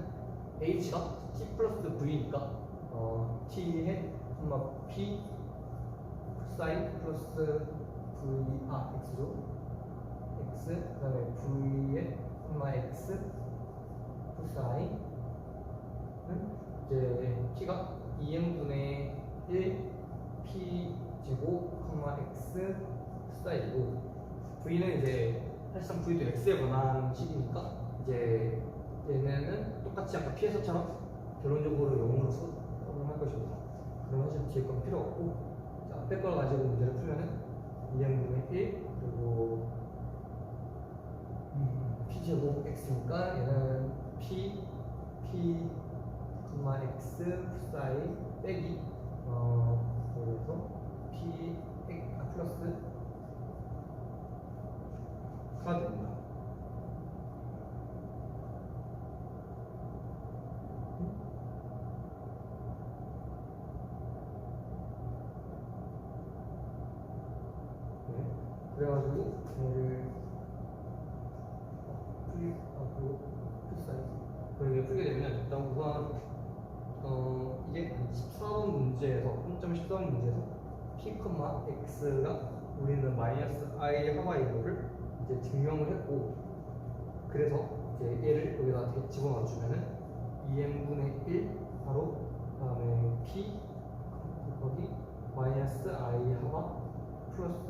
H가 T 플러스 V니까 T 햇, P 사인 플러스 V X죠. X 그 다음에 V의 X 사인은 이제 T가 2n분의 1 P 제곱 X 사인이고 V는 이제 사실상 V도 X에 관한 식이니까 이제 얘네는 똑같이 아까 P에서처럼 결론적으로 0으로 수렴할 것입니다. 그러면 사실 뒤에 건 필요 없고 자, 앞에 걸 가지고 문제를 풀면은 2n분의 1 그리고 P제곱 X니까 얘는 P X 사인 빼기 그래서 P 플러스 가 됩니다. 그래가지고 얘를 그리고 풀게 되면 일단 우선 이게 14번 문제에서 3.14번 문제에서 P, X가 우리는 마이너스 I 하바인 거를 이제 증명을 했고 그래서 이제 얘를 여기다 집어넣어 주면은 2n분의 1 바로 그다음에 P 곱하기 마이너스 I 하바 플러스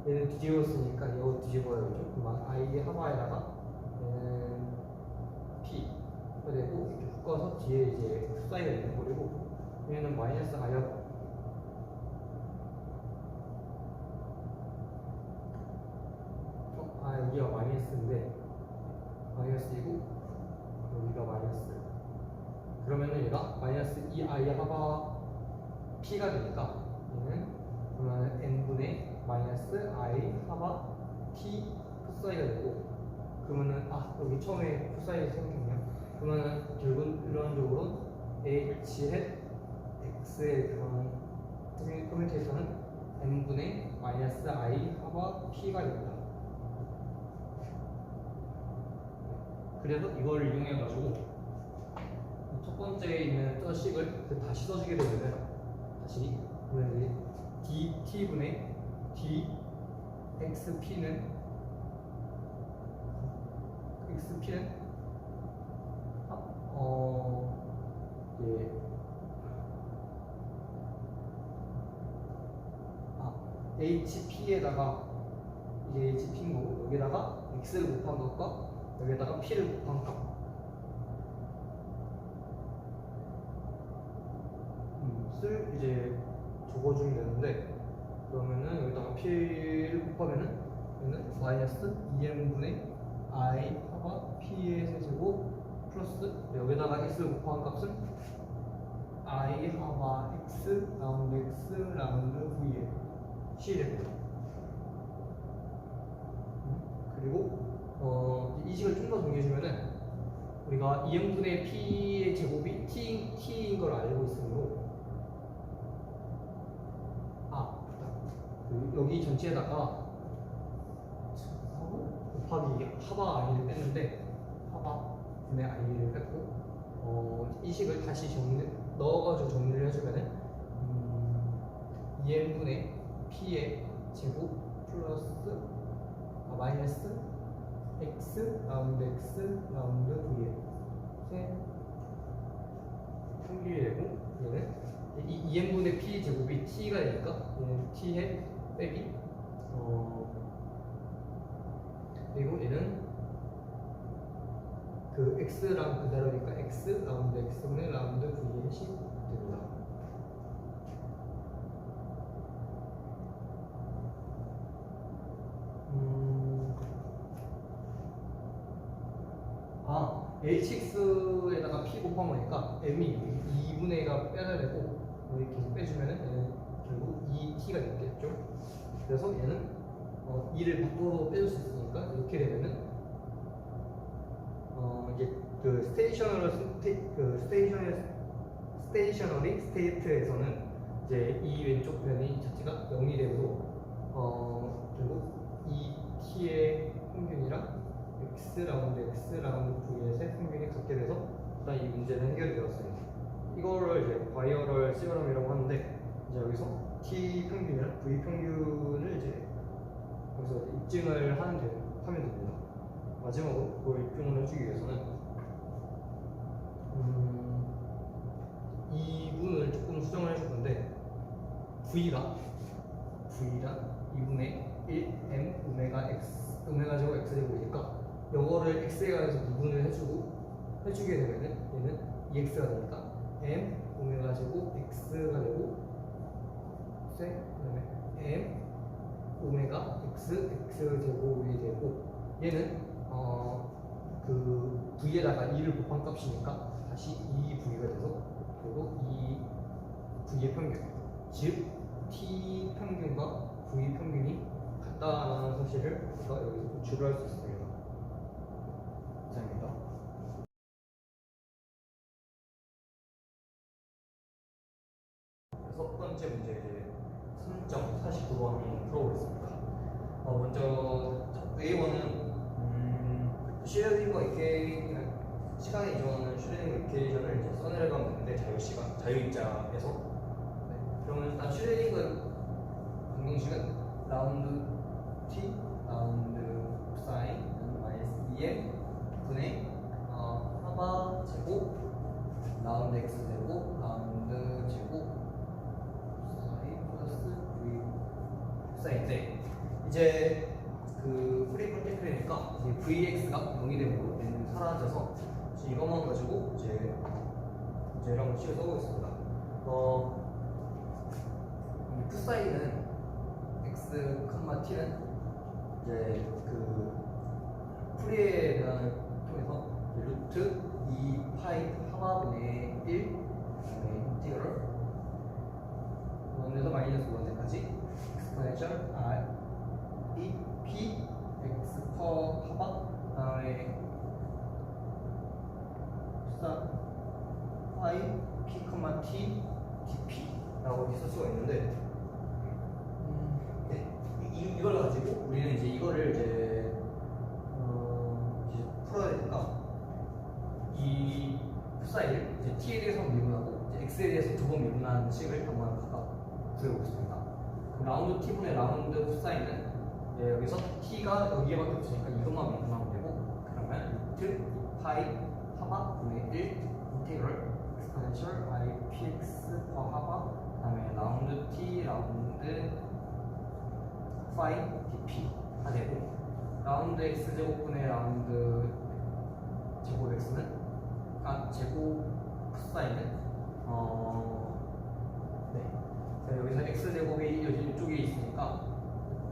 얘는 뒤집었으니까 이거 뒤집어야죠. 그럼 I 하바에다가 얘는 P가 되고 이렇게 묶어서 뒤에 이제 사이가 있는 거리고 얘는 마이너스 I 하바 여기가 마이너스인데 마이너스이고 여기가 마이너스 그러면은 얘가 마이너스 2I 하바 P가 되니까 얘는 그러면 n분의 마이너스 I 하바 P 풋사이가 되고 그러면은 여기 처음에 풋사이가 생겼네요. 그러면은 결론적으로 H 햇 X의 그런 커뮤니케이션은 n분의 마이너스 I 하바 P가 됩니다. 그래서 이걸 이용해 가지고 첫 번째에 있는 식을 다시 써주게 되면 다시 그러면 이제 dt분의 dxp는 hp에다가 이게 GP고 여기다가 x를 곱한 것과 여기다가 p를 곱한 값. 을 이제 적어주면 되는데 그러면은 여기다가 p를 곱하면은 얘는 마이너스 2n분의 i 하바 p의 세제곱 플러스 여기다가 x를 곱한 값은 i 하바 x 라운드 x 라운드 v에 c 됩니다. 그리고 이 식을 좀 더 정리해주면은 우리가 2n분의 p의 제곱이 t인 걸 알고 있으므로 여기 전체에다가 곱하기 하바 i를 뺐는데 하바 분의 i를 뺐고 이 식을 다시 넣어가지고 정리를 해주면은 2n분의 p의 제곱 플러스 마이너스 x 라운드 v의 세 평균이 되고 얘는 이 2n분의 p 제곱이 t가 되니까 얘는 t의 빼기 그리고 얘는 그 x랑 그대로니까 x 라운드 x분의 라운드 v의 식 됩니다. hx에다가 p 곱하면 m이 2분의 1가 빼야 되고 여기 계속 빼주면은 얘는 결국 2t가 됐겠죠. 그래서 얘는 2를 밖으로 빼줄 수 있으니까 이렇게 되면은 이제 그 스테이셔너리 스테이트에서는 이제 이 왼쪽 변이 자체가 0이 되고 결국 이 t의 평균이랑 x 라운드 v의 세 평균이 같게 돼서 일단 이 문제는 해결이 되었습니다. 이거를 이제 바이오럴 시그널이라고 하는데 이제 여기서 t 평균이랑 v 평균을 이제 여기서 입증을 하면 됩니다. 마지막으로 그걸 입증을 해주기 위해서는 이 분을 조금 수정을 해줄 건데 v가 2분의 1 m 오메가 제곱 x 제곱이니까 이거를 x에 관해서 미분을 해주게 되면은 얘는 2x가 되니까 m 오메가 제곱 x가 되고 그다음에 m 오메가 x 제곱이 되고 얘는 그 v에다가 2를 곱한 값이니까 다시 2v가 돼서 그리고 이 v의 평균 즉 t 평균과 v 평균이 같다는 사실을 우리가 여기서 도출을 할 수 있습니다. 감사합니다. 첫 번째 문제 이제 3.49번 풀어보겠습니다. 먼저 A1은 슈레딩거 시간에 이동하는 슈레딩거 이퀘이션을 이제 써내려가면 되는데 자유입자에서 그러면 일단 슈레딩거 방정식은 라운드 t 라운드 사인 마이너스 2m 분의 하바 제곱 라운드 x 제곱 라운드 제곱 사인 플러스 v 사인인데 이제 그 프리프로테크니까 vx가 0이 되고 얘는 사라져서 이것만 가지고 이제 문제를 한번 식을 써보겠습니다. 이 사인은 x, t는 이제 그 프리에 대한 통해서 루트 2 파이 하바분의 1 그다음에 인티그럴 1에서 마이너스 1까지 exponential r e p x 퍼 하바 그다음에 파이 p, t dp라고 이렇게 쓸 수가 있는데 이걸 가지고 우리는 이제 이거를 이제 풀어야 되니까 이 사인을 이제 t에 대해서 미분하고 이제 x에 대해서 두 번 미분한 식을 한번 각각 구해보겠습니다. 라운드 t분의 라운드 사인은 여기서 t가 여기에밖에 없으니까 이것만 미분하면 되고 그러면 루트 파이 하바 분의 1 인테그럴 exponential i px 퍼 하바 그다음에 라운드 t 라운드 파이 dp 되고 라운드 x 제곱분의 라운드 제곱 x는 제곱 코사인은 네. 자, 여기서 x 제곱이 이쪽에 있으니까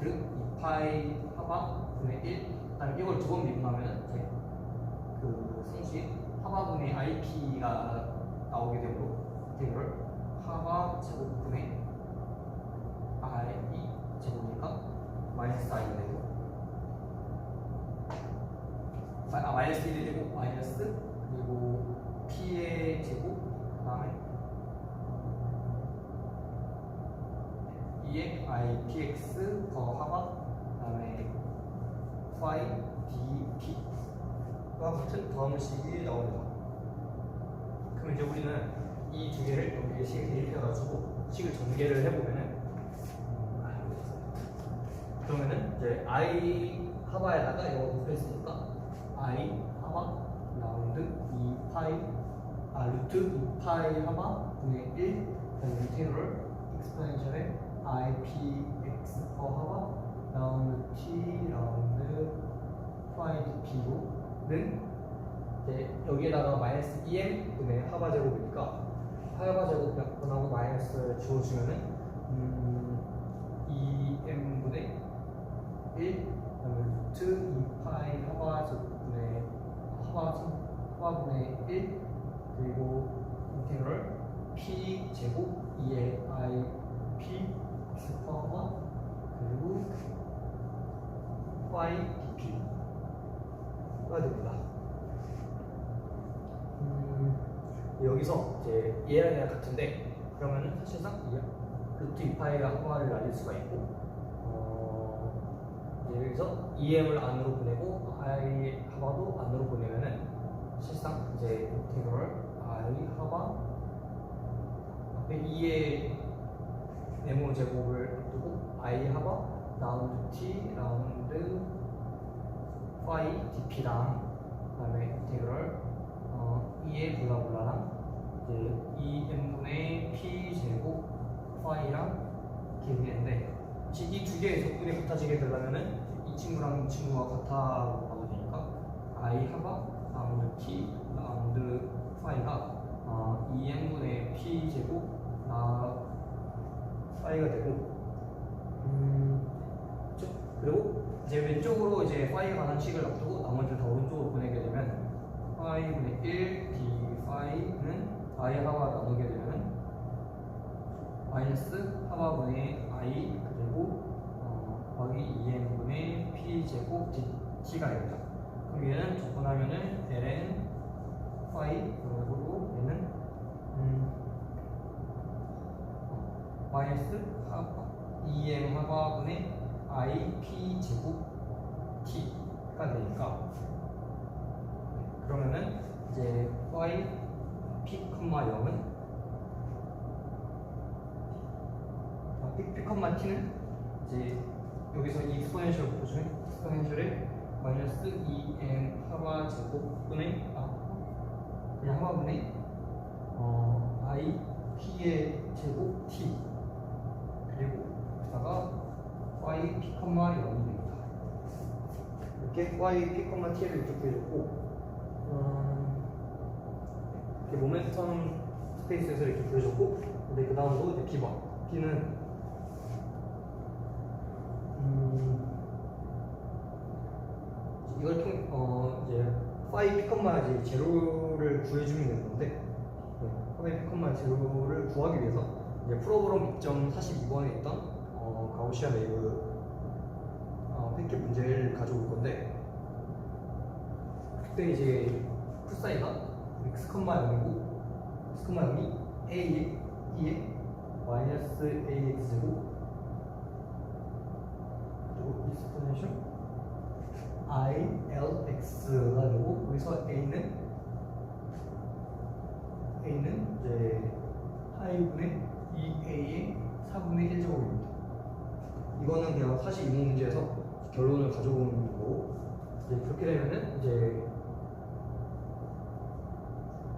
즉 2파이 하바분의 1 그다음에 이걸 두 번 미분하면 이제 그 상식 하바분의 IP가 나오게 되고 이걸 하바 제곱분의 I 제곱이니까 마이너스 I가 되고 마이너스 1이 되고 마이너스 그리고 P의 제곱 그 다음에 2의 IPX 더 하바 그 다음에 phi dp와 같은 더함식이 나옵니다. 그럼 이제 우리는 이 두 개를 여기에 식을 대입해가지고 식을 전개를 해보면은 그러면은 이제 I 하바에다가 이거 곱했으니까 I 하바 라운드 2파이 루트 2파이 하바 분의 1 그다음에 인테그럴 익스포넨셜의 IPX 퍼 하바 라운드 T 라운드 파이 dp로는 이제 여기에다가 마이너스 2m 분의 하바 제곱이니까 하바 제곱분하고 마이너스를 주어주면은 2m분의 1 그다음에 루트 2파이 하바 제곱분의 하바분의 1 그리고 인테그럴 p 제곱 2의 i p x 하바 그리고 y dp가 됩니다. 여기서 이제 얘랑 얘랑 같은데 그러면은 사실상 루트 2파이가 하바를 날릴 수가 있고 이제 여기서 2m을 안으로 보내고 I 하바도 안으로 보내면은 사실상 이제 인테그럴 I 하바 앞에 2의 네모 제곱을 두고 I 하바 라운드 T 라운드 파이 dp랑 그다음에 인테그럴 2의 블라블라랑 이제 2m분의 p 제곱 파이랑 이렇게 되는데 이 두 개의 적분이 같아지게 되려면은 이 친구랑 이 친구가 같아 봐도 되니까 I 하바 라운드 t 라운드 파이가 2m분의 p 제곱 파이가 되고 그리고 이제 왼쪽으로 이제 파이에 관한 식을 놔두고 나머지를 다 오른쪽으로 보내게 되면 파이분의 1 d 파이는 I 하바 나누게 되면 마이너스 하바분의 I 그리고 더하기 2m분의 p 제곱 dt가 됩니다. 그럼 얘는 적분하면은 ln 파이 그리고 얘는 마이너스 2m 하바분의 I p 제곱 t가 되니까 그러면은 이제 y p, 0은 p, t는 이제 여기서 이 익스포넨셜 보시면 익스포넨셜에 마이너스 2m 하바 제곱분의 그냥 하바분의 I p의 제곱 t 그리고 여기다가 y p, 0이 됩니다. 이렇게 y p, t를 이렇게 해줬고 이렇게 모멘텀 스페이스에서 이렇게 그려줬고 근데 그 다음으로 이제 B번 B는 이걸 통 이제 파이 피컴마 제로를 구해주면 되는 건데 파이 피컴마 제로를 구하기 위해서 이제 프로브럼 2.42번에 있던 가우시안 웨이브 획기 문제를 가져올 건데 그때 이제 코사이가 x, 0이고 x, 0이 a에 마이너스 ax 제곱 그리고 익스포넨셜 I, L, X가 되고 여기서 A는 이제 하이분의 2A의 4분의 1제곱입니다. 이거는 그냥 42문 문제에서 결론을 가져오는 거고 이제 그렇게 되면은 이제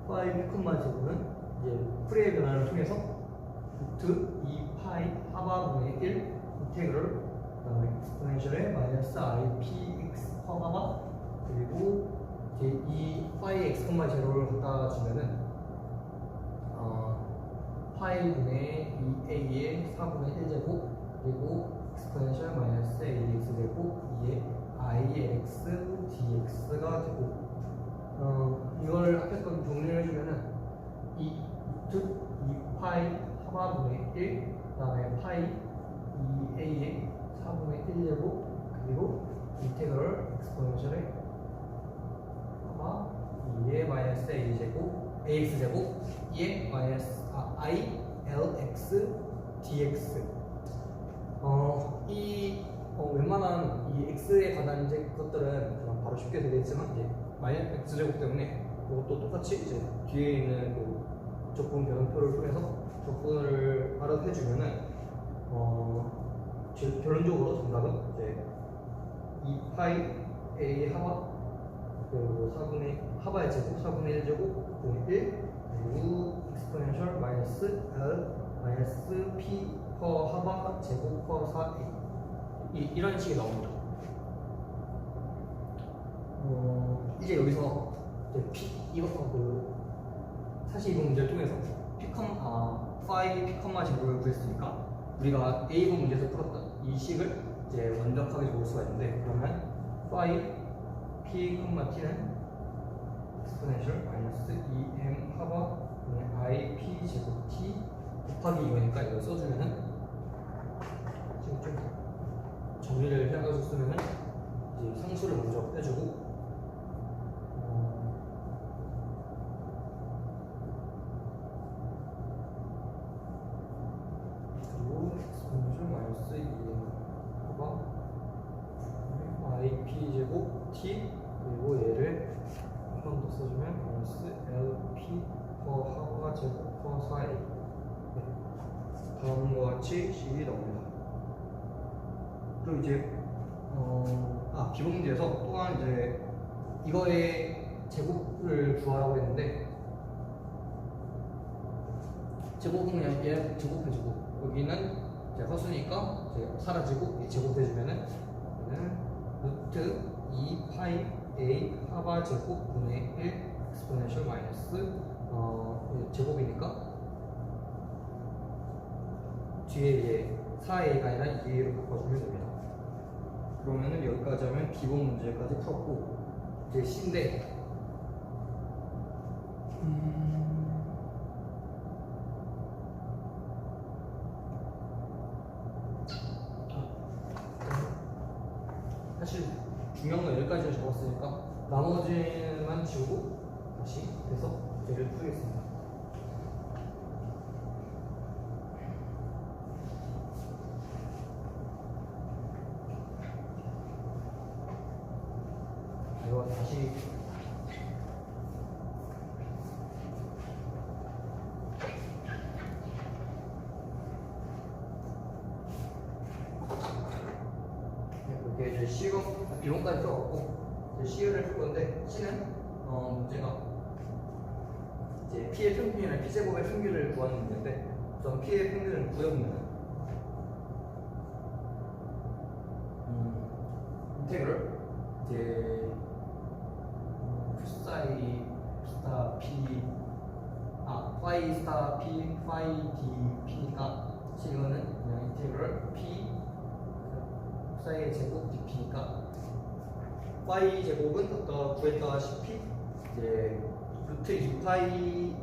파이 피콤마 제곱은 이제 프레의 변화를 통해서 루트 2파이 하바분의 1 인테그럴 그다음에 exponential에 마이너스 IPX 퍼가마 그리고 이제 이 파이 x, 제로를 갖다 주면은 파이분의 2a의 4분의 1제곱 그리고 exponential 마이너스 ax 제곱 2의 ix dx가 되고 이걸 앞에 건 정리를 해주면은 이 파이 하바분의 1 그다음에 파이 2a의 4분의 1제곱 그리고 인테그럴 exponential의 하바 2의 마이너스 a 제곱 ax 제곱 2의 마이너스 i lx dx 웬만한 이 x에 관한 이제 것들은 그냥 바로 쉽게 되겠지만 이제 마이너스 x 제곱 때문에 이것도 똑같이 이제 뒤에 있는 그 적분 변형표를 통해서 적분을 알아서 해주면은 결론적으로 정답은 이제 2파이 a 하바 그리고 4분의 하바의 제곱 4분의 1 제곱 분의 1 그리고 exponential 마이너스 l 마이너스 p 퍼 하바 제곱 퍼 4a 이런 식이 나옵니다. 이제 여기서 이제 사실 이번 문제를 통해서 파이 p, 제곱을 구했으니까 우리가 A번 문제에서 풀었던 이 식을 이제 완벽하게 적을 수가 있는데 그러면 파이 p, t는 exponential 마이너스 2m 하바 i p 제곱 t 곱하기 이거니까 이걸 써주면은 지금 좀 정리를 해가지고 쓰면은 이제 상수를 먼저 빼주고 그리고 exponential 마이너스 2m 하바 i p 제곱 t 그리고 얘를 한 번 더 써주면 마이너스 lp 퍼 하바 제곱 퍼 4a 다음과 같이 식이 나옵니다. 그리고 이제 비번 문제에서 또한 이제 이거의 제곱을 구하라고 했는데 제곱은 그냥 얘 제곱해주고 여기는 이제 허수니까 이제 사라지고 제곱해주면은 얘는 루트 2파이 a 하바 제곱 분의 1 exponential 마이너스 제곱이니까 뒤에 얘 4a가 아니라 2a로 바꿔주면 됩니다. 그러면은 여기까지 하면 기본 문제까지 풀었고 이제 C인데 사실 중요한 건 여기까지 적었으니까 나머지만 지우고 다시 해서 문제를 풀겠습니다. 이거 다시 이렇게 이제 C가 비용까지 들어갔고 이제 C를 풀 건데 C는 문제가 이제 P의 평균이나 P제곱의 평균을 구하는 문제인데 우선 P의 평균을 구해보면 인테그럴 이제 사이 스타 P 파이 스타 P 파이 D P니까 이거는 그냥 인테그럴 P 사이의 제곱 dp니까 파이 제곱은 아까 구했다시피 이제 루트 2파이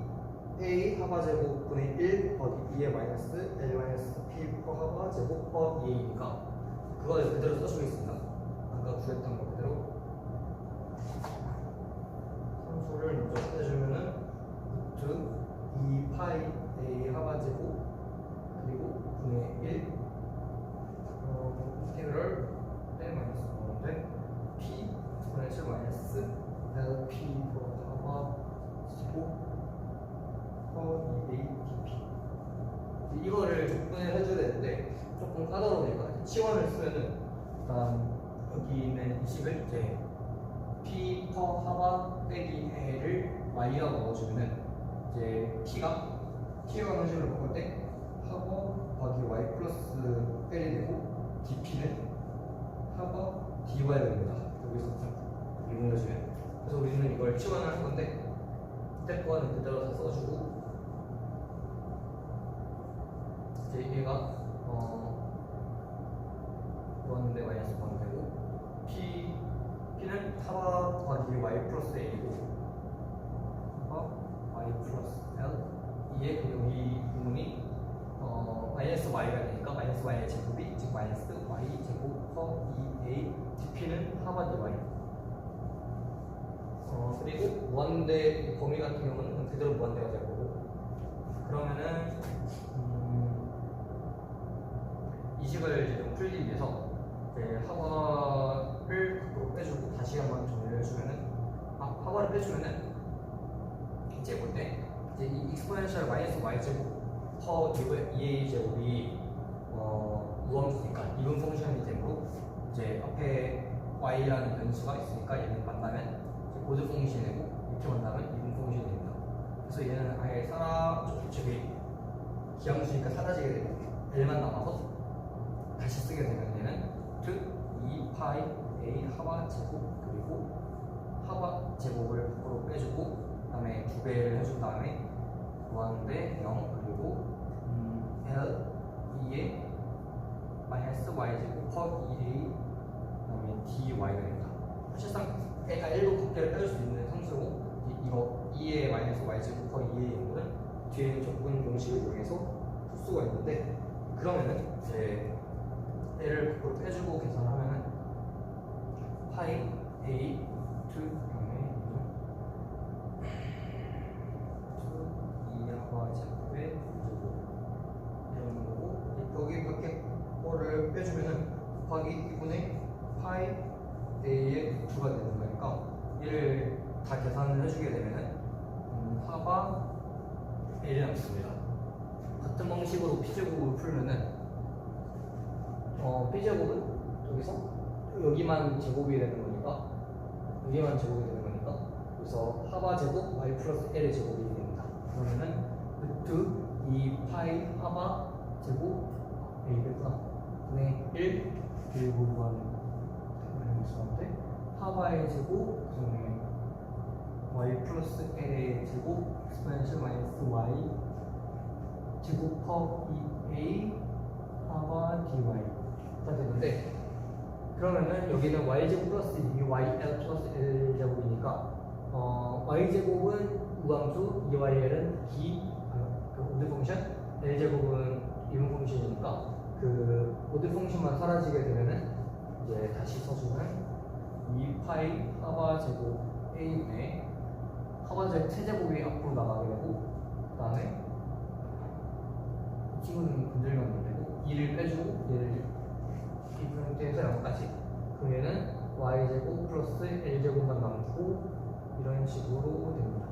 a 하바 제곱 분의 1 더하기 2의 마이너스 l 마이너스 p 퍼 하바 제곱 퍼 2a니까 그걸 그대로 써주겠습니다. 아까 구했던 거 그대로 상수를 먼저 빼주면은 루트 2파이 a 하바 제곱 그리고 분의 1 인테그럴 마이너스 나오는데 p exponential 마이너스 lp 하바 제곱 퍼 2a dp 이거를 적분을 해줘야 되는데 조금 까다로우니까 치환을 쓰면은 일단 여기 있는 이 식을 이제 p 퍼 하바 빼기 a를 y라고 넣어주면은 이제 t가 방식으로 바꿀 때 하바 더하기 y 플러스 l이 되고 dp는 DY가 됩니다. 여기서부터 읽어주면. 그래서 우리는 이걸 치환하는 건데 스텝 1은 그대로 다 써주고 이제 얘가 이었는데 마이너스 1 되고 P는 하바 곱하기 Y 플러스 A고 하바 Y 플러스 L 이에 여기 부분이 마이너스 Y가 되니까 마이너스 Y의 제곱이 즉 마이너스 Y 제곱 퍼 2A DP는 하바 DY 그리고 무한대 범위 같은 경우는 그대로 무한대가 될 거고 그러면은 이 식을 이제 좀 풀기 위해서 이제 하바를 밖으로 빼주고 다시 한번 정리를 해주면은 하바를 빼주면은 이제 뭔데 이제 이 익스포넨셜 마이너스 y 제곱 퍼 2a 제곱이 우함수니까 이분 펑션이 되므로 이제 앞에 y라는 변수가 있으니까 얘는 만나면 이제 고드 펑션이 되고 이렇게 만나면 이분 펑션이 됩니다. 그래서 얘는 아예 저기 기함수니까 사라지게 되고 l만 남아서 다시 쓰게 되면 얘는 즉 2파이 a 하바 제곱 그리고 하바 제곱을 밖으로 빼주고 그 다음에 2배를 해준 다음에 무한대 0 그리고 L 2에 마이너스 y 제곱 퍼 2a 그 다음에 dy가 됩니다. 사실상 애가 1로 곱게를 빼줄 수 있는 상수고 이거 2에 마이너스 y 제곱 퍼 2a 이거는 뒤에 있는 적분 공식을 이용해서 풀 수가 있는데 그러면은 이제 얘를 밖으로 빼주고 계산하면은 파이 a 2 2하바 제곱의 이런 거고 여기 밖에 거를 빼주면은 곱하기 2분의 파이 a의 루트가 되는 거니까 얘를 다 계산을 해주게 되면은 하바 l이 남습니다. 같은 방식으로 p제곱을 풀면은 B제곱은 여기서 여기만 제곱이 되는 거니까 여기만 제곱이 되는 거니까 그래서 하바 제곱 y 플러스 l의 제곱이 됩니다. 그러면은 루트 2파이 하바 제곱 a겠구나 분의 1 그리고 이건 무슨인데 하바의 제곱 그다음에 y 플러스 l의 제곱 익스포넨셜 마이너스 y 제곱 퍼 2a 하바 dy 다 되는데 그러면은 여기는 y제곱 플러스 2yl 플러스 l제곱이니까 y제곱은 우함수 2yl은 그 오드 펑션 l제곱은 이분 펑션이니까 그 오드 펑션만 사라지게 되면은 이제 다시 써주면 2파이 하바 제곱 a분의 하바 제곱 세제곱이 앞으로 나가게 되고 그 다음에 이 친구는 건들면 안 되고 2를 빼주고 얘를 이 상태에서 0까지 그럼 얘는 y제곱 플러스 l제곱만 남고 이런 식으로 됩니다.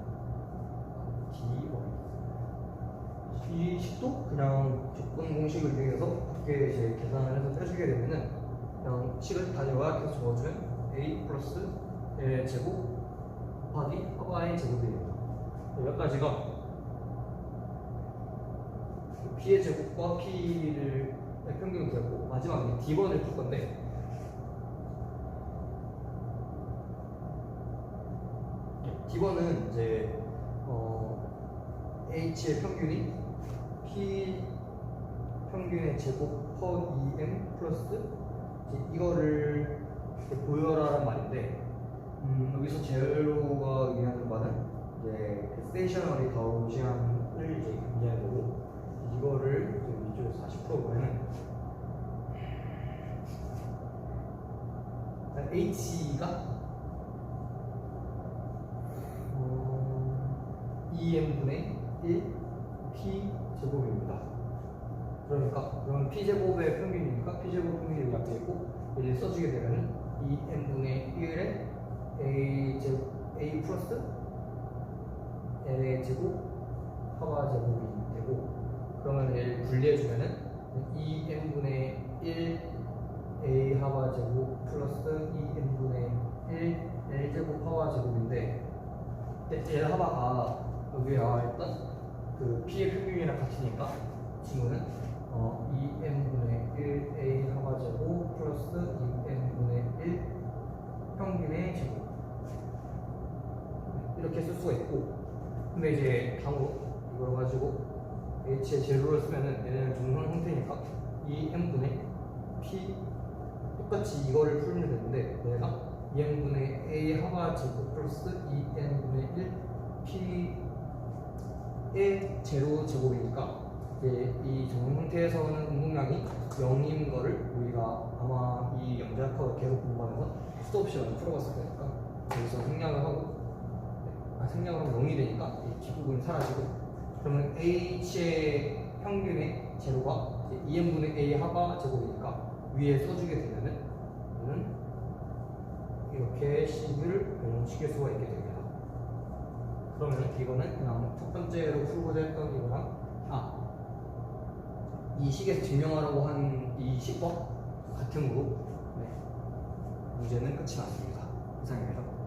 이 식도 그냥 조건 공식을 이용해서 밖에 이제 계산을 해서 빼주게 되면은 그냥 식을 다 요약해서 적어주면 a 플러스 l제곱 곱하기 하바의 제곱이 됩니다. 여기까지가 p의 제곱과 p를 평균이 되고 마지막에 d번을 풀 건데 d번은 이제 h의 평균이 p 평균의 제곱 퍼 2m 플러스 이거를 보여라는 말인데 여기서 제로가 의미하는 바는 이제 그 스테이셔너리 가우시안을 이제 의미하는 거고 이거를 이쪽에서 40% 보면은 h가 2m분의 1 p 제곱입니다. 그러니까 그럼 p 제곱의 평균이니까 p 제곱 평균이 앞에 있고 얘를 써주게 되면은 2m분의 1에 a 플러스 l의 제곱 하바 제곱이 되고 그러면 얘를 분리해주면은 2m분의 1 a 하바 제곱 플러스 2m분의 1 l 제곱 하바 제곱인데 l 하바가 여기에 나와있던 그 p의 평균이랑 같으니까 지금은 2m분의 1 a 하바 제곱 플러스 2m분의 1 근데 이제 다음으로 이걸 가지고 h의 제로를 쓰면은 얘는 정상 형태니까 2n분의 p 똑같이 이거를 풀면 되는데 얘가 2n분의 a 하바 제곱 플러스 2n분의 1 p의 제로 제곱이니까 이제 이 정상 형태에서는 운동량이 0인 거를 우리가 아마 이 영재학과 계속 공부하면서 수도 없이 많이 풀어봤을 거니까 여기서 생략을 하고 생략을 하면 0이 되니까 이 뒷부분이 사라지고 그러면 h의 평균의 제로가 2n분의 a 하바 제곱이니까 위에 써주게 되면은 얘는 이렇게 식을 변형시킬 수가 있게 됩니다. 그러면 이거는 그냥 첫 번째로 풀고자 했던 이거랑 이 식에서 증명하라고 한 이 식법 같음으로 문제는 끝이 났습니다. 이상입니다.